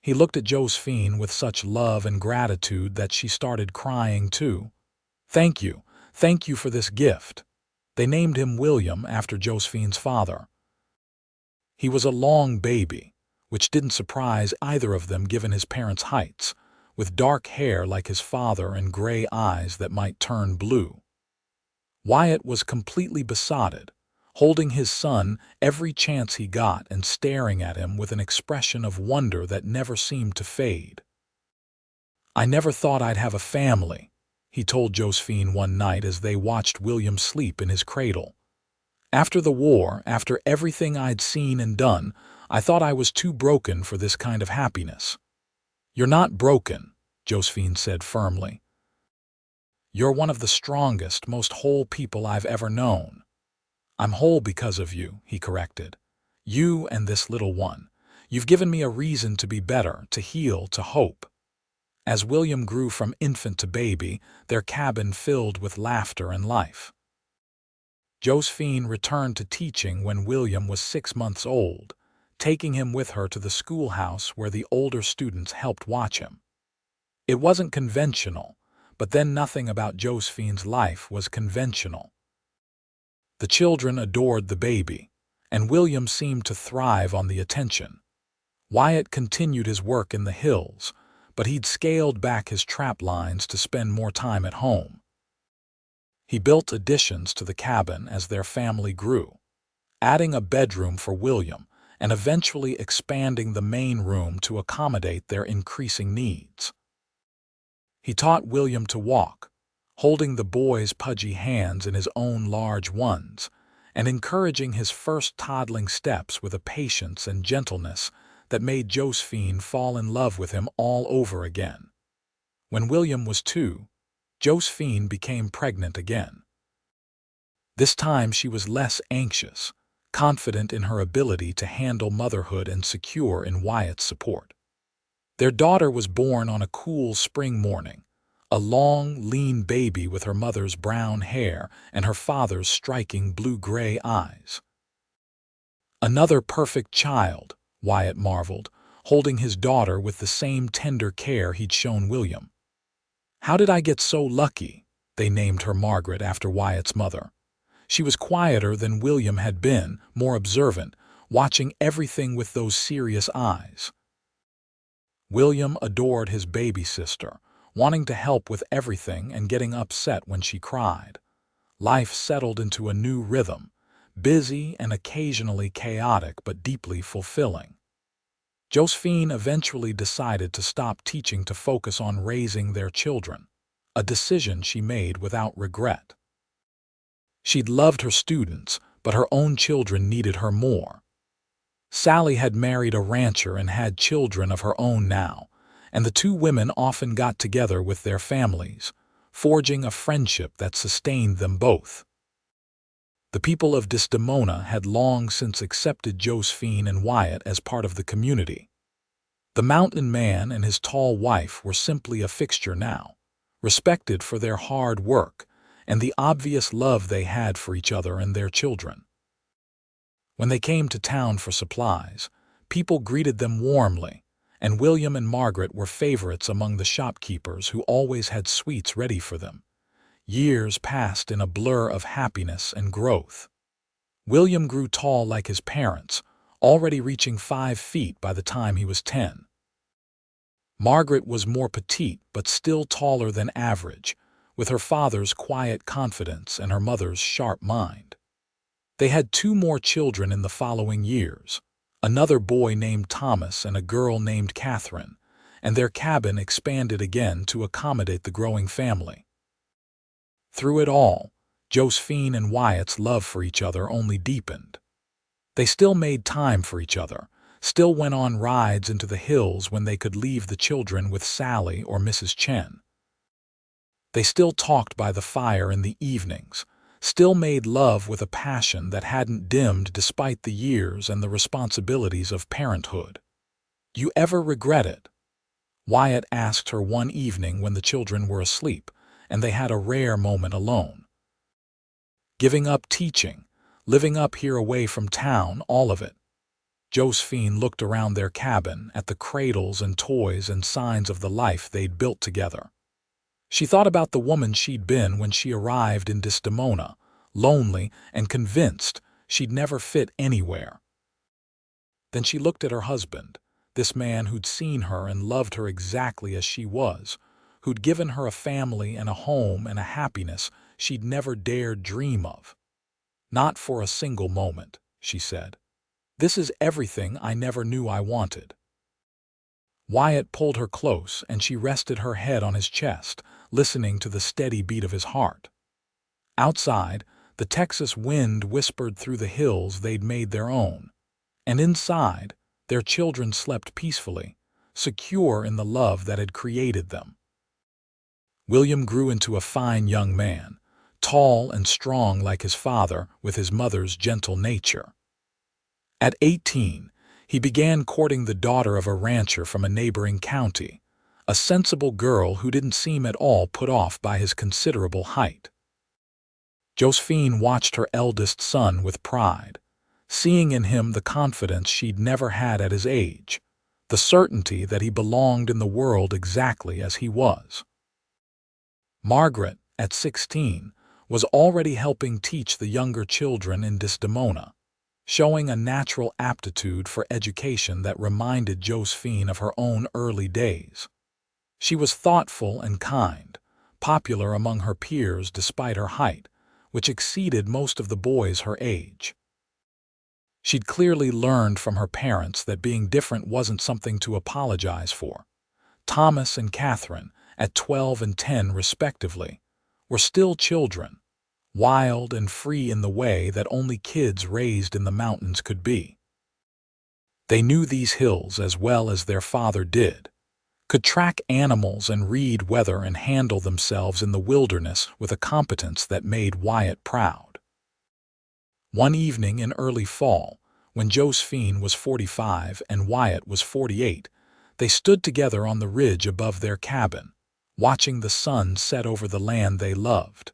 He looked at Josephine with such love and gratitude that she started crying too. Thank you for this gift." They named him William after Josephine's father. He was a long baby, which didn't surprise either of them given his parents' heights, with dark hair like his father and gray eyes that might turn blue. Wyatt was completely besotted, holding his son every chance he got and staring at him with an expression of wonder that never seemed to fade. "I never thought I'd have a family," he told Josephine one night as they watched William sleep in his cradle. "After the war, after everything I'd seen and done, I thought I was too broken for this kind of happiness." "You're not broken," Josephine said firmly. "You're one of the strongest, most whole people I've ever known." "I'm whole because of you," he corrected. "You and this little one. You've given me a reason to be better, to heal, to hope." As William grew from infant to baby, their cabin filled with laughter and life. Josephine returned to teaching when William was 6 months old, taking him with her to the schoolhouse where the older students helped watch him. It wasn't conventional, but then nothing about Josephine's life was conventional. The children adored the baby, and William seemed to thrive on the attention. Wyatt continued his work in the hills, but he'd scaled back his trap lines to spend more time at home. He built additions to the cabin as their family grew, adding a bedroom for William and eventually expanding the main room to accommodate their increasing needs. He taught William to walk, holding the boy's pudgy hands in his own large ones, and encouraging his first toddling steps with a patience and gentleness that made Josephine fall in love with him all over again. When William was 2, Josephine became pregnant again. This time she was less anxious, confident in her ability to handle motherhood and secure in Wyatt's support. Their daughter was born on a cool spring morning, a long, lean baby with her mother's brown hair and her father's striking blue-gray eyes. "Another perfect child," Wyatt marveled, holding his daughter with the same tender care he'd shown William. "How did I get so lucky?" They named her Margaret after Wyatt's mother. She was quieter than William had been, more observant, watching everything with those serious eyes. William adored his baby sister, wanting to help with everything and getting upset when she cried. Life settled into a new rhythm, busy and occasionally chaotic but deeply fulfilling. Josephine eventually decided to stop teaching to focus on raising their children, a decision she made without regret. She'd loved her students, but her own children needed her more. Sally had married a rancher and had children of her own now, and the two women often got together with their families, forging a friendship that sustained them both. The people of Desdemona had long since accepted Josephine and Wyatt as part of the community. The mountain man and his tall wife were simply a fixture now, respected for their hard work and the obvious love they had for each other and their children. When they came to town for supplies, people greeted them warmly, and William and Margaret were favorites among the shopkeepers who always had sweets ready for them. Years passed in a blur of happiness and growth. William grew tall like his parents, already reaching 5 feet by the time he was 10. Margaret was more petite but still taller than average, with her father's quiet confidence and her mother's sharp mind. They had 2 more children in the following years, another boy named Thomas and a girl named Catherine, and their cabin expanded again to accommodate the growing family. Through it all, Josephine and Wyatt's love for each other only deepened. They still made time for each other, still went on rides into the hills when they could leave the children with Sally or Mrs. Chen. They still talked by the fire in the evenings, still made love with a passion that hadn't dimmed despite the years and the responsibilities of parenthood. "You ever regret it?" Wyatt asked her one evening when the children were asleep, and they had a rare moment alone. "Giving up teaching, living up here away from town, all of it." Josephine looked around their cabin at the cradles and toys and signs of the life they'd built together. She thought about the woman she'd been when she arrived in Desdemona, lonely and convinced she'd never fit anywhere. Then she looked at her husband, this man who'd seen her and loved her exactly as she was, who'd given her a family and a home and a happiness she'd never dared dream of. "Not for a single moment," she said. "This is everything I never knew I wanted." Wyatt pulled her close, and she rested her head on his chest, listening to the steady beat of his heart. Outside, the Texas wind whispered through the hills they'd made their own, and inside, their children slept peacefully, secure in the love that had created them. William grew into a fine young man, tall and strong like his father, with his mother's gentle nature. At 18, he began courting the daughter of a rancher from a neighboring county, a sensible girl who didn't seem at all put off by his considerable height. Josephine watched her eldest son with pride, seeing in him the confidence she'd never had at his age, the certainty that he belonged in the world exactly as he was. Margaret, at 16, was already helping teach the younger children in Desdemona, showing a natural aptitude for education that reminded Josephine of her own early days. She was thoughtful and kind, popular among her peers despite her height, which exceeded most of the boys her age. She'd clearly learned from her parents that being different wasn't something to apologize for. Thomas and Catherine, at 12 and 10 respectively, were still children, wild and free in the way that only kids raised in the mountains could be. They knew these hills as well as their father did, could track animals and read weather and handle themselves in the wilderness with a competence that made Wyatt proud. One evening in early fall, when Josephine was 45 and Wyatt was 48, they stood together on the ridge above their cabin, watching the sun set over the land they loved.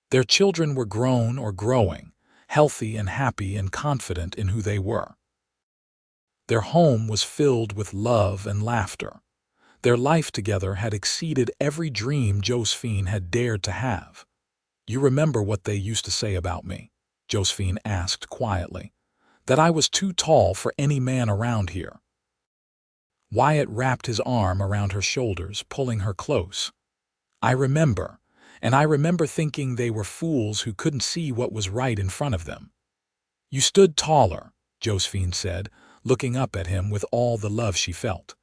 Their children were grown or growing, healthy and happy and confident in who they were. Their home was filled with love and laughter. Their life together had exceeded every dream Josephine had dared to have. "You remember what they used to say about me?" Josephine asked quietly. "That I was too tall for any man around here." Wyatt wrapped his arm around her shoulders, pulling her close. "I remember, and I remember thinking they were fools who couldn't see what was right in front of them." "You stood taller," Josephine said, looking up at him with all the love she felt.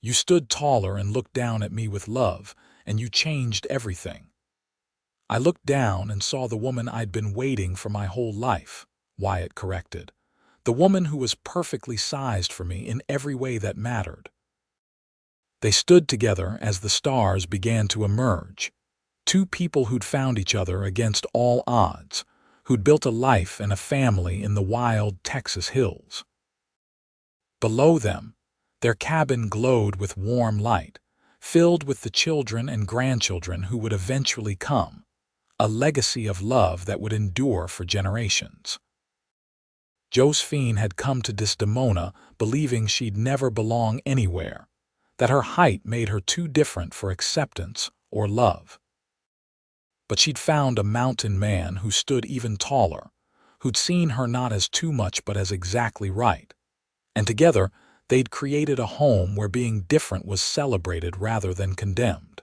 "You stood taller and looked down at me with love, and you changed everything." "I looked down and saw the woman I'd been waiting for my whole life," Wyatt corrected. "The woman who was perfectly sized for me in every way that mattered." They stood together as the stars began to emerge. Two people who'd found each other against all odds, who'd built a life and a family in the wild Texas hills. Below them, their cabin glowed with warm light, filled with the children and grandchildren who would eventually come, a legacy of love that would endure for generations. Josephine had come to Desdemona believing she'd never belong anywhere, that her height made her too different for acceptance or love. But she'd found a mountain man who stood even taller, who'd seen her not as too much but as exactly right, and together they'd created a home where being different was celebrated rather than condemned.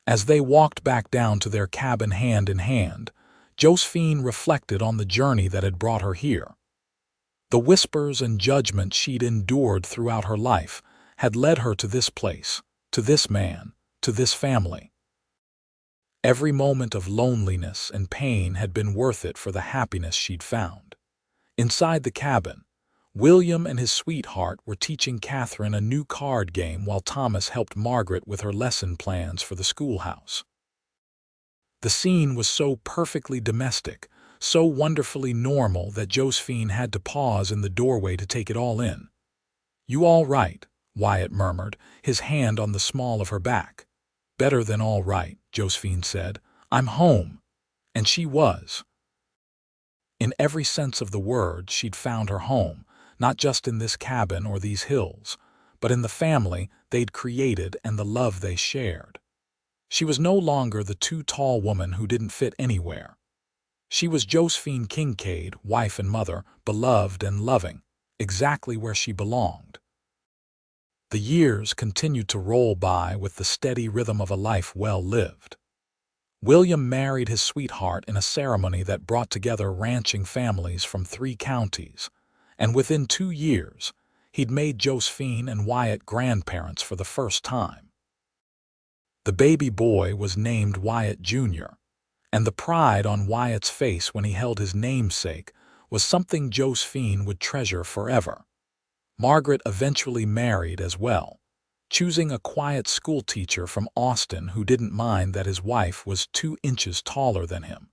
As they walked back down to their cabin hand in hand, Josephine reflected on the journey that had brought her here. The whispers and judgment she'd endured throughout her life had led her to this place, to this man, to this family. Every moment of loneliness and pain had been worth it for the happiness she'd found. Inside the cabin, William and his sweetheart were teaching Catherine a new card game while Thomas helped Margaret with her lesson plans for the schoolhouse. The scene was so perfectly domestic, so wonderfully normal that Josephine had to pause in the doorway to take it all in. "You all right?" Wyatt murmured, his hand on the small of her back. "Better than all right," Josephine said. "I'm home." And she was. In every sense of the word, she'd found her home, not just in this cabin or these hills, but in the family they'd created and the love they shared. She was no longer the too tall woman who didn't fit anywhere. She was Josephine Kincaid, wife and mother, beloved and loving, exactly where she belonged. The years continued to roll by with the steady rhythm of a life well lived. William married his sweetheart in a ceremony that brought together ranching families from 3 counties, and within 2 years, he'd made Josephine and Wyatt grandparents for the first time. The baby boy was named Wyatt Jr., and the pride on Wyatt's face when he held his namesake was something Josephine would treasure forever. Margaret eventually married as well, choosing a quiet schoolteacher from Austin who didn't mind that his wife was 2 inches taller than him.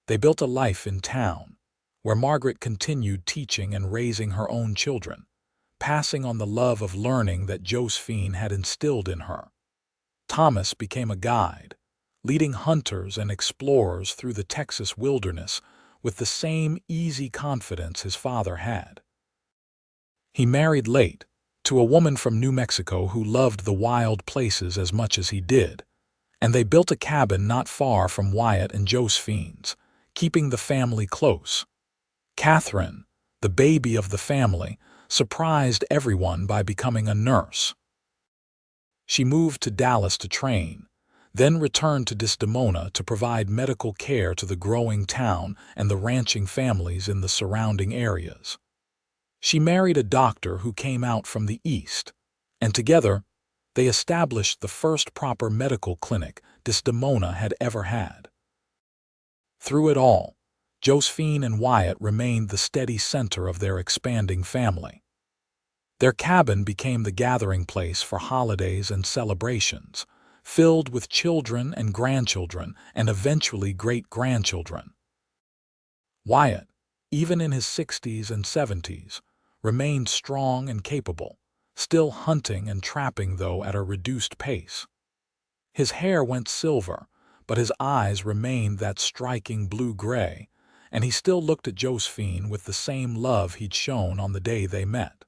They built a life in town, where Margaret continued teaching and raising her own children, passing on the love of learning that Josephine had instilled in her. Thomas became a guide, leading hunters and explorers through the Texas wilderness with the same easy confidence his father had. He married late, to a woman from New Mexico who loved the wild places as much as he did, and they built a cabin not far from Wyatt and Josephine's, keeping the family close. Catherine, the baby of the family, surprised everyone by becoming a nurse. She moved to Dallas to train, then returned to Desdemona to provide medical care to the growing town and the ranching families in the surrounding areas. She married a doctor who came out from the East, and together they established the first proper medical clinic Desdemona had ever had. Through it all, Josephine and Wyatt remained the steady center of their expanding family. Their cabin became the gathering place for holidays and celebrations, filled with children and grandchildren and eventually great-grandchildren. Wyatt, even in his 60s and 70s, remained strong and capable, still hunting and trapping though at a reduced pace. His hair went silver, but his eyes remained that striking blue-gray, and he still looked at Josephine with the same love he'd shown on the day they met.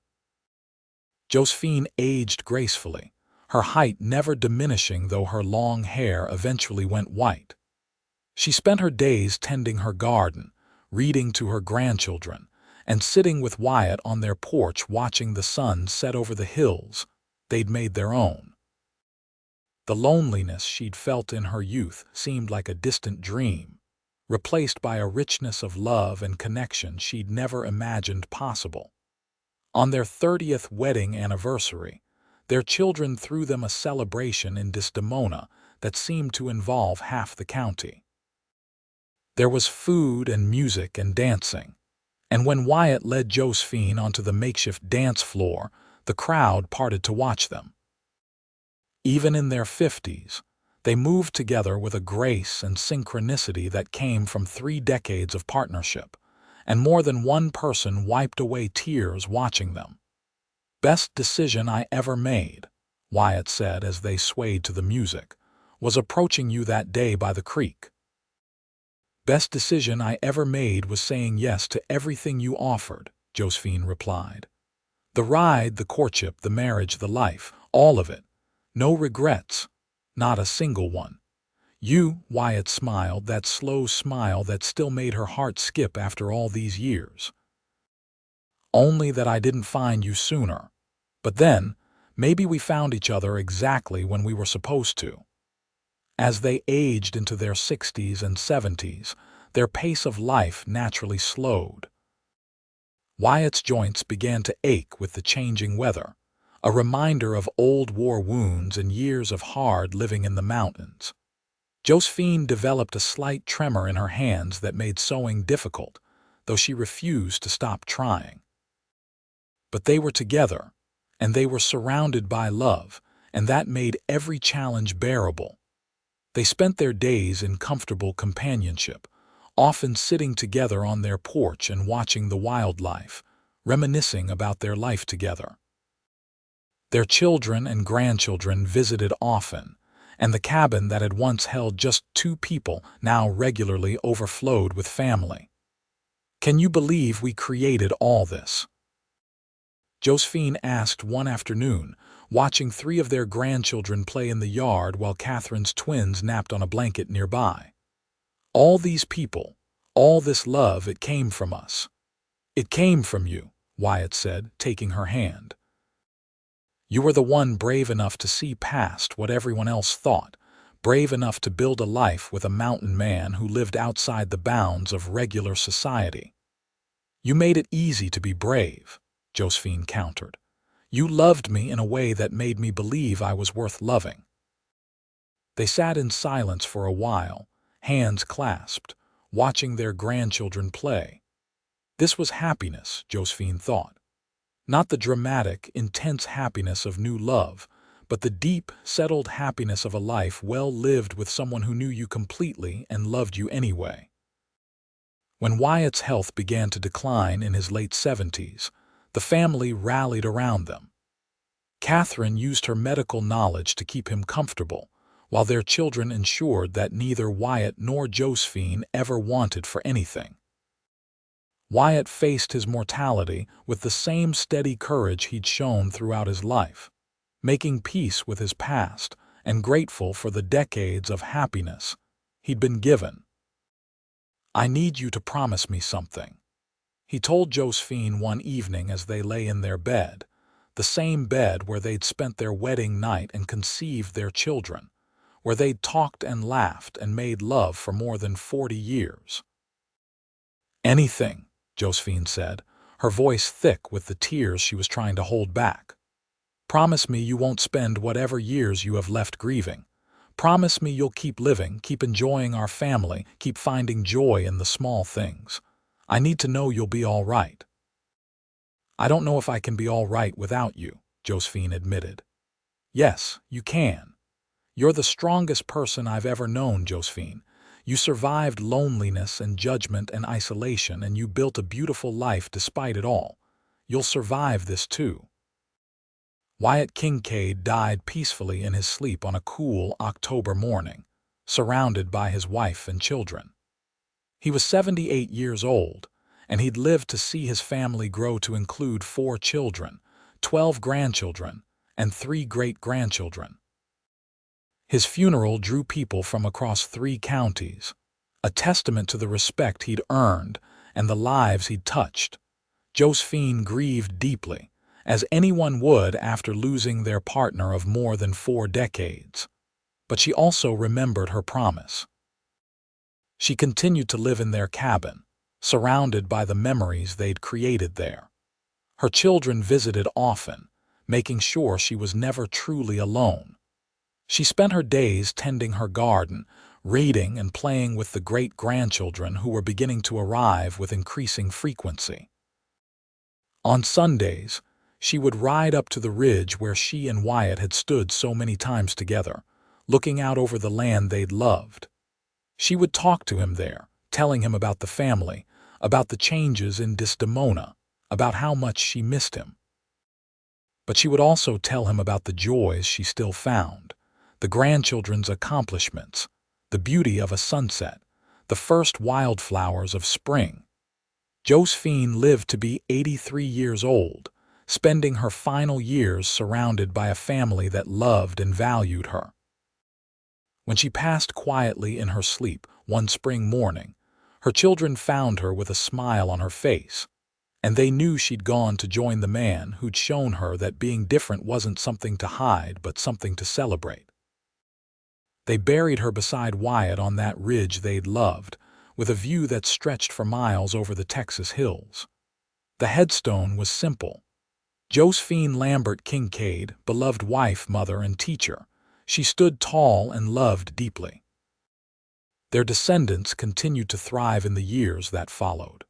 Josephine aged gracefully, her height never diminishing though her long hair eventually went white. She spent her days tending her garden, reading to her grandchildren, and sitting with Wyatt on their porch watching the sun set over the hills they'd made their own. The loneliness she'd felt in her youth seemed like a distant dream, replaced by a richness of love and connection she'd never imagined possible. On their 30th wedding anniversary, their children threw them a celebration in Desdemona that seemed to involve half the county. There was food and music and dancing, and when Wyatt led Josephine onto the makeshift dance floor, the crowd parted to watch them. Even in their 50s, they moved together with a grace and synchronicity that came from 3 decades of partnership, and more than one person wiped away tears watching them. "Best decision I ever made," Wyatt said as they swayed to the music, "was approaching you that day by the creek. "Best decision I ever made was saying yes to everything you offered," Josephine replied. "The ride, the courtship, the marriage, the life, all of it. No regrets, not a single one." Wyatt smiled, that slow smile that still made her heart skip after all these years. "Only that I didn't find you sooner. But then, maybe we found each other exactly when we were supposed to." As they aged into their 60s and 70s, their pace of life naturally slowed. Wyatt's joints began to ache with the changing weather, a reminder of old war wounds and years of hard living in the mountains. Josephine developed a slight tremor in her hands that made sewing difficult, though she refused to stop trying. But they were together, and they were surrounded by love, and that made every challenge bearable. They spent their days in comfortable companionship, often sitting together on their porch and watching the wildlife, reminiscing about their life together. Their children and grandchildren visited often, and the cabin that had once held just 2 people now regularly overflowed with family. "Can you believe we created all this?" Josephine asked one afternoon, watching 3 of their grandchildren play in the yard while Catherine's twins napped on a blanket nearby. "All these people, all this love, it came from us." "It came from you," Wyatt said, taking her hand. "You were the one brave enough to see past what everyone else thought, brave enough to build a life with a mountain man who lived outside the bounds of regular society." "You made it easy to be brave," Josephine countered. "You loved me in a way that made me believe I was worth loving." They sat in silence for a while, hands clasped, watching their grandchildren play. This was happiness, Josephine thought. Not the dramatic, intense happiness of new love, but the deep, settled happiness of a life well lived with someone who knew you completely and loved you anyway. When Wyatt's health began to decline in his late 70s, the family rallied around them. Catherine used her medical knowledge to keep him comfortable, while their children ensured that neither Wyatt nor Josephine ever wanted for anything. Wyatt faced his mortality with the same steady courage he'd shown throughout his life, making peace with his past and grateful for the decades of happiness he'd been given. "I need you to promise me something," he told Josephine one evening as they lay in their bed, the same bed where they'd spent their wedding night and conceived their children, where they'd talked and laughed and made love for more than 40 years. "Anything," Josephine said, her voice thick with the tears she was trying to hold back. "Promise me you won't spend whatever years you have left grieving. Promise me you'll keep living, keep enjoying our family, keep finding joy in the small things. I need to know you'll be all right." "I don't know if I can be all right without you," Josephine admitted. "Yes, you can. You're the strongest person I've ever known, Josephine. You survived loneliness and judgment and isolation, and you built a beautiful life despite it all. You'll survive this too." Wyatt Kincaid died peacefully in his sleep on a cool October morning, surrounded by his wife and children. He was 78 years old, and he'd lived to see his family grow to include 4 children, 12 grandchildren, and 3 great-grandchildren. His funeral drew people from across 3 counties, a testament to the respect he'd earned and the lives he'd touched. Josephine grieved deeply, as anyone would after losing their partner of more than 4 decades. But she also remembered her promise. She continued to live in their cabin, surrounded by the memories they'd created there. Her children visited often, making sure she was never truly alone. She spent her days tending her garden, reading and playing with the great-grandchildren who were beginning to arrive with increasing frequency. On Sundays, she would ride up to the ridge where she and Wyatt had stood so many times together, looking out over the land they'd loved. She would talk to him there, telling him about the family, about the changes in Desdemona, about how much she missed him. But she would also tell him about the joys she still found, the grandchildren's accomplishments, the beauty of a sunset, the first wildflowers of spring. Josephine lived to be 83 years old, spending her final years surrounded by a family that loved and valued her. When she passed quietly in her sleep one spring morning, her children found her with a smile on her face, and they knew she'd gone to join the man who'd shown her that being different wasn't something to hide but something to celebrate. They buried her beside Wyatt on that ridge they'd loved, with a view that stretched for miles over the Texas hills. The headstone was simple. Josephine Lambert Kincaid, beloved wife, mother, and teacher. She stood tall and loved deeply. Their descendants continued to thrive in the years that followed.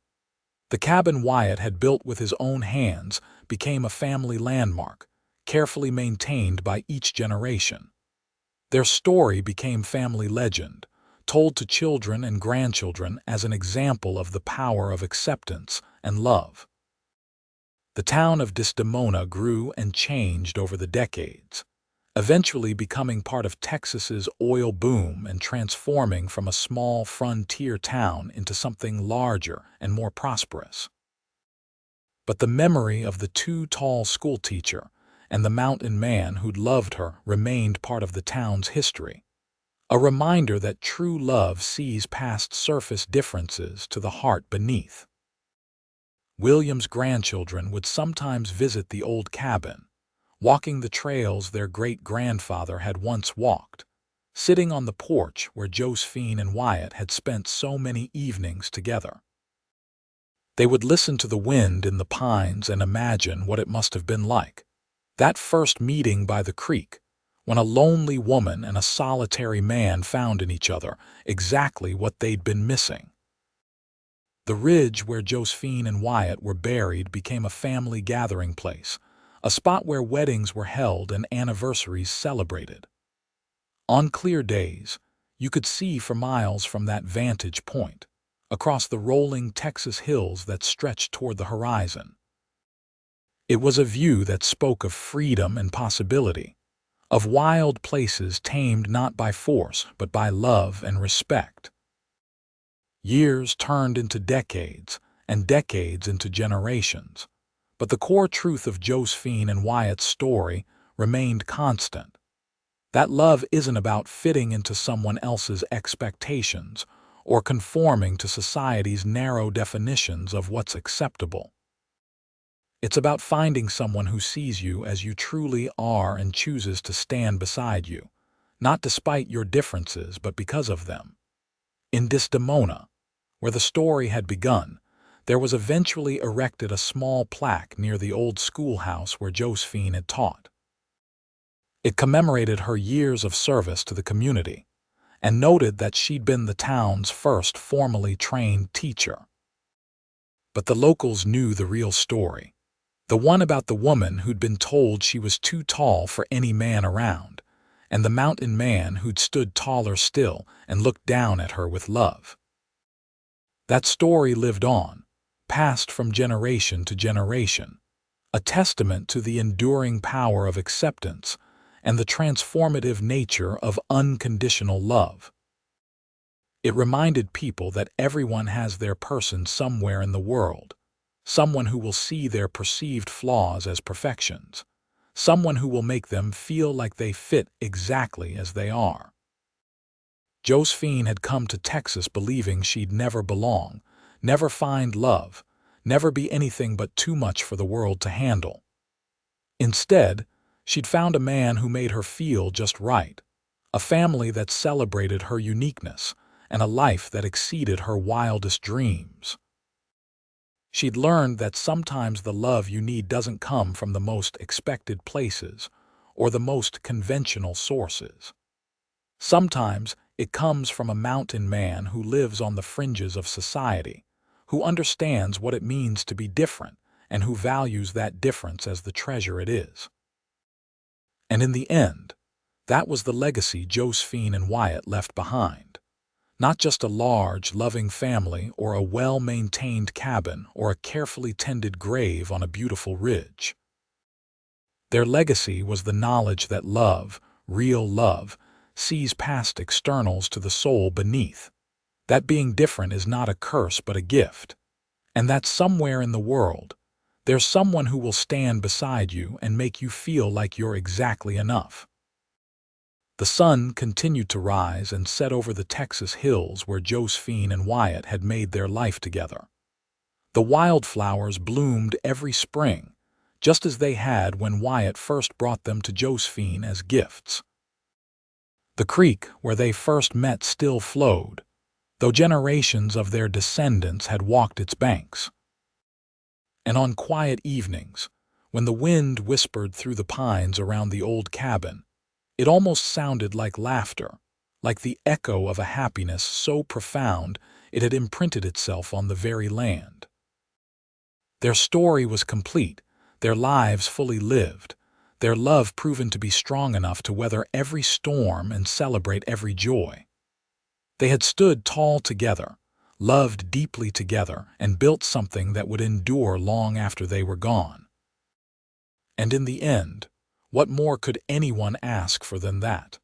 The cabin Wyatt had built with his own hands became a family landmark, carefully maintained by each generation. Their story became family legend, told to children and grandchildren as an example of the power of acceptance and love. The town of Desdemona grew and changed over the decades, eventually becoming part of Texas's oil boom and transforming from a small frontier town into something larger and more prosperous. But the memory of the too tall schoolteacher and the mountain man who'd loved her remained part of the town's history, a reminder that true love sees past surface differences to the heart beneath. William's grandchildren would sometimes visit the old cabin, walking the trails their great-grandfather had once walked, sitting on the porch where Josephine and Wyatt had spent so many evenings together. They would listen to the wind in the pines and imagine what it must have been like. That first meeting by the creek, when a lonely woman and a solitary man found in each other exactly what they'd been missing. The ridge where Josephine and Wyatt were buried became a family gathering place, a spot where weddings were held and anniversaries celebrated. On clear days, you could see for miles from that vantage point, across the rolling Texas hills that stretched toward the horizon. It was a view that spoke of freedom and possibility, of wild places tamed not by force but by love and respect. Years turned into decades, and decades into generations, but the core truth of Josephine and Wyatt's story remained constant. That love isn't about fitting into someone else's expectations or conforming to society's narrow definitions of what's acceptable. It's about finding someone who sees you as you truly are and chooses to stand beside you, not despite your differences but because of them. In Desdemona, where the story had begun, there was eventually erected a small plaque near the old schoolhouse where Josephine had taught. It commemorated her years of service to the community and noted that she'd been the town's first formally trained teacher. But the locals knew the real story, the one about the woman who'd been told she was too tall for any man around, and the mountain man who'd stood taller still and looked down at her with love. That story lived on, passed from generation to generation, a testament to the enduring power of acceptance and the transformative nature of unconditional love. It reminded people that everyone has their person somewhere in the world, someone who will see their perceived flaws as perfections, someone who will make them feel like they fit exactly as they are. Josephine had come to Texas believing she'd never belong, never find love, never be anything but too much for the world to handle. Instead, she'd found a man who made her feel just right, a family that celebrated her uniqueness, and a life that exceeded her wildest dreams. She'd learned that sometimes the love you need doesn't come from the most expected places or the most conventional sources. Sometimes it comes from a mountain man who lives on the fringes of society, who understands what it means to be different and who values that difference as the treasure it is. And in the end, that was the legacy Josephine and Wyatt left behind. Not just a large, loving family or a well-maintained cabin or a carefully tended grave on a beautiful ridge. Their legacy was the knowledge that love, real love, sees past externals to the soul beneath, that being different is not a curse but a gift, and that somewhere in the world, there's someone who will stand beside you and make you feel like you're exactly enough. The sun continued to rise and set over the Texas hills where Josephine and Wyatt had made their life together. The wildflowers bloomed every spring, just as they had when Wyatt first brought them to Josephine as gifts. The creek where they first met still flowed, though generations of their descendants had walked its banks. And on quiet evenings, when the wind whispered through the pines around the old cabin, it almost sounded like laughter, like the echo of a happiness so profound it had imprinted itself on the very land. Their story was complete, their lives fully lived, their love proven to be strong enough to weather every storm and celebrate every joy. They had stood tall together, loved deeply together, and built something that would endure long after they were gone. And in the end, what more could anyone ask for than that?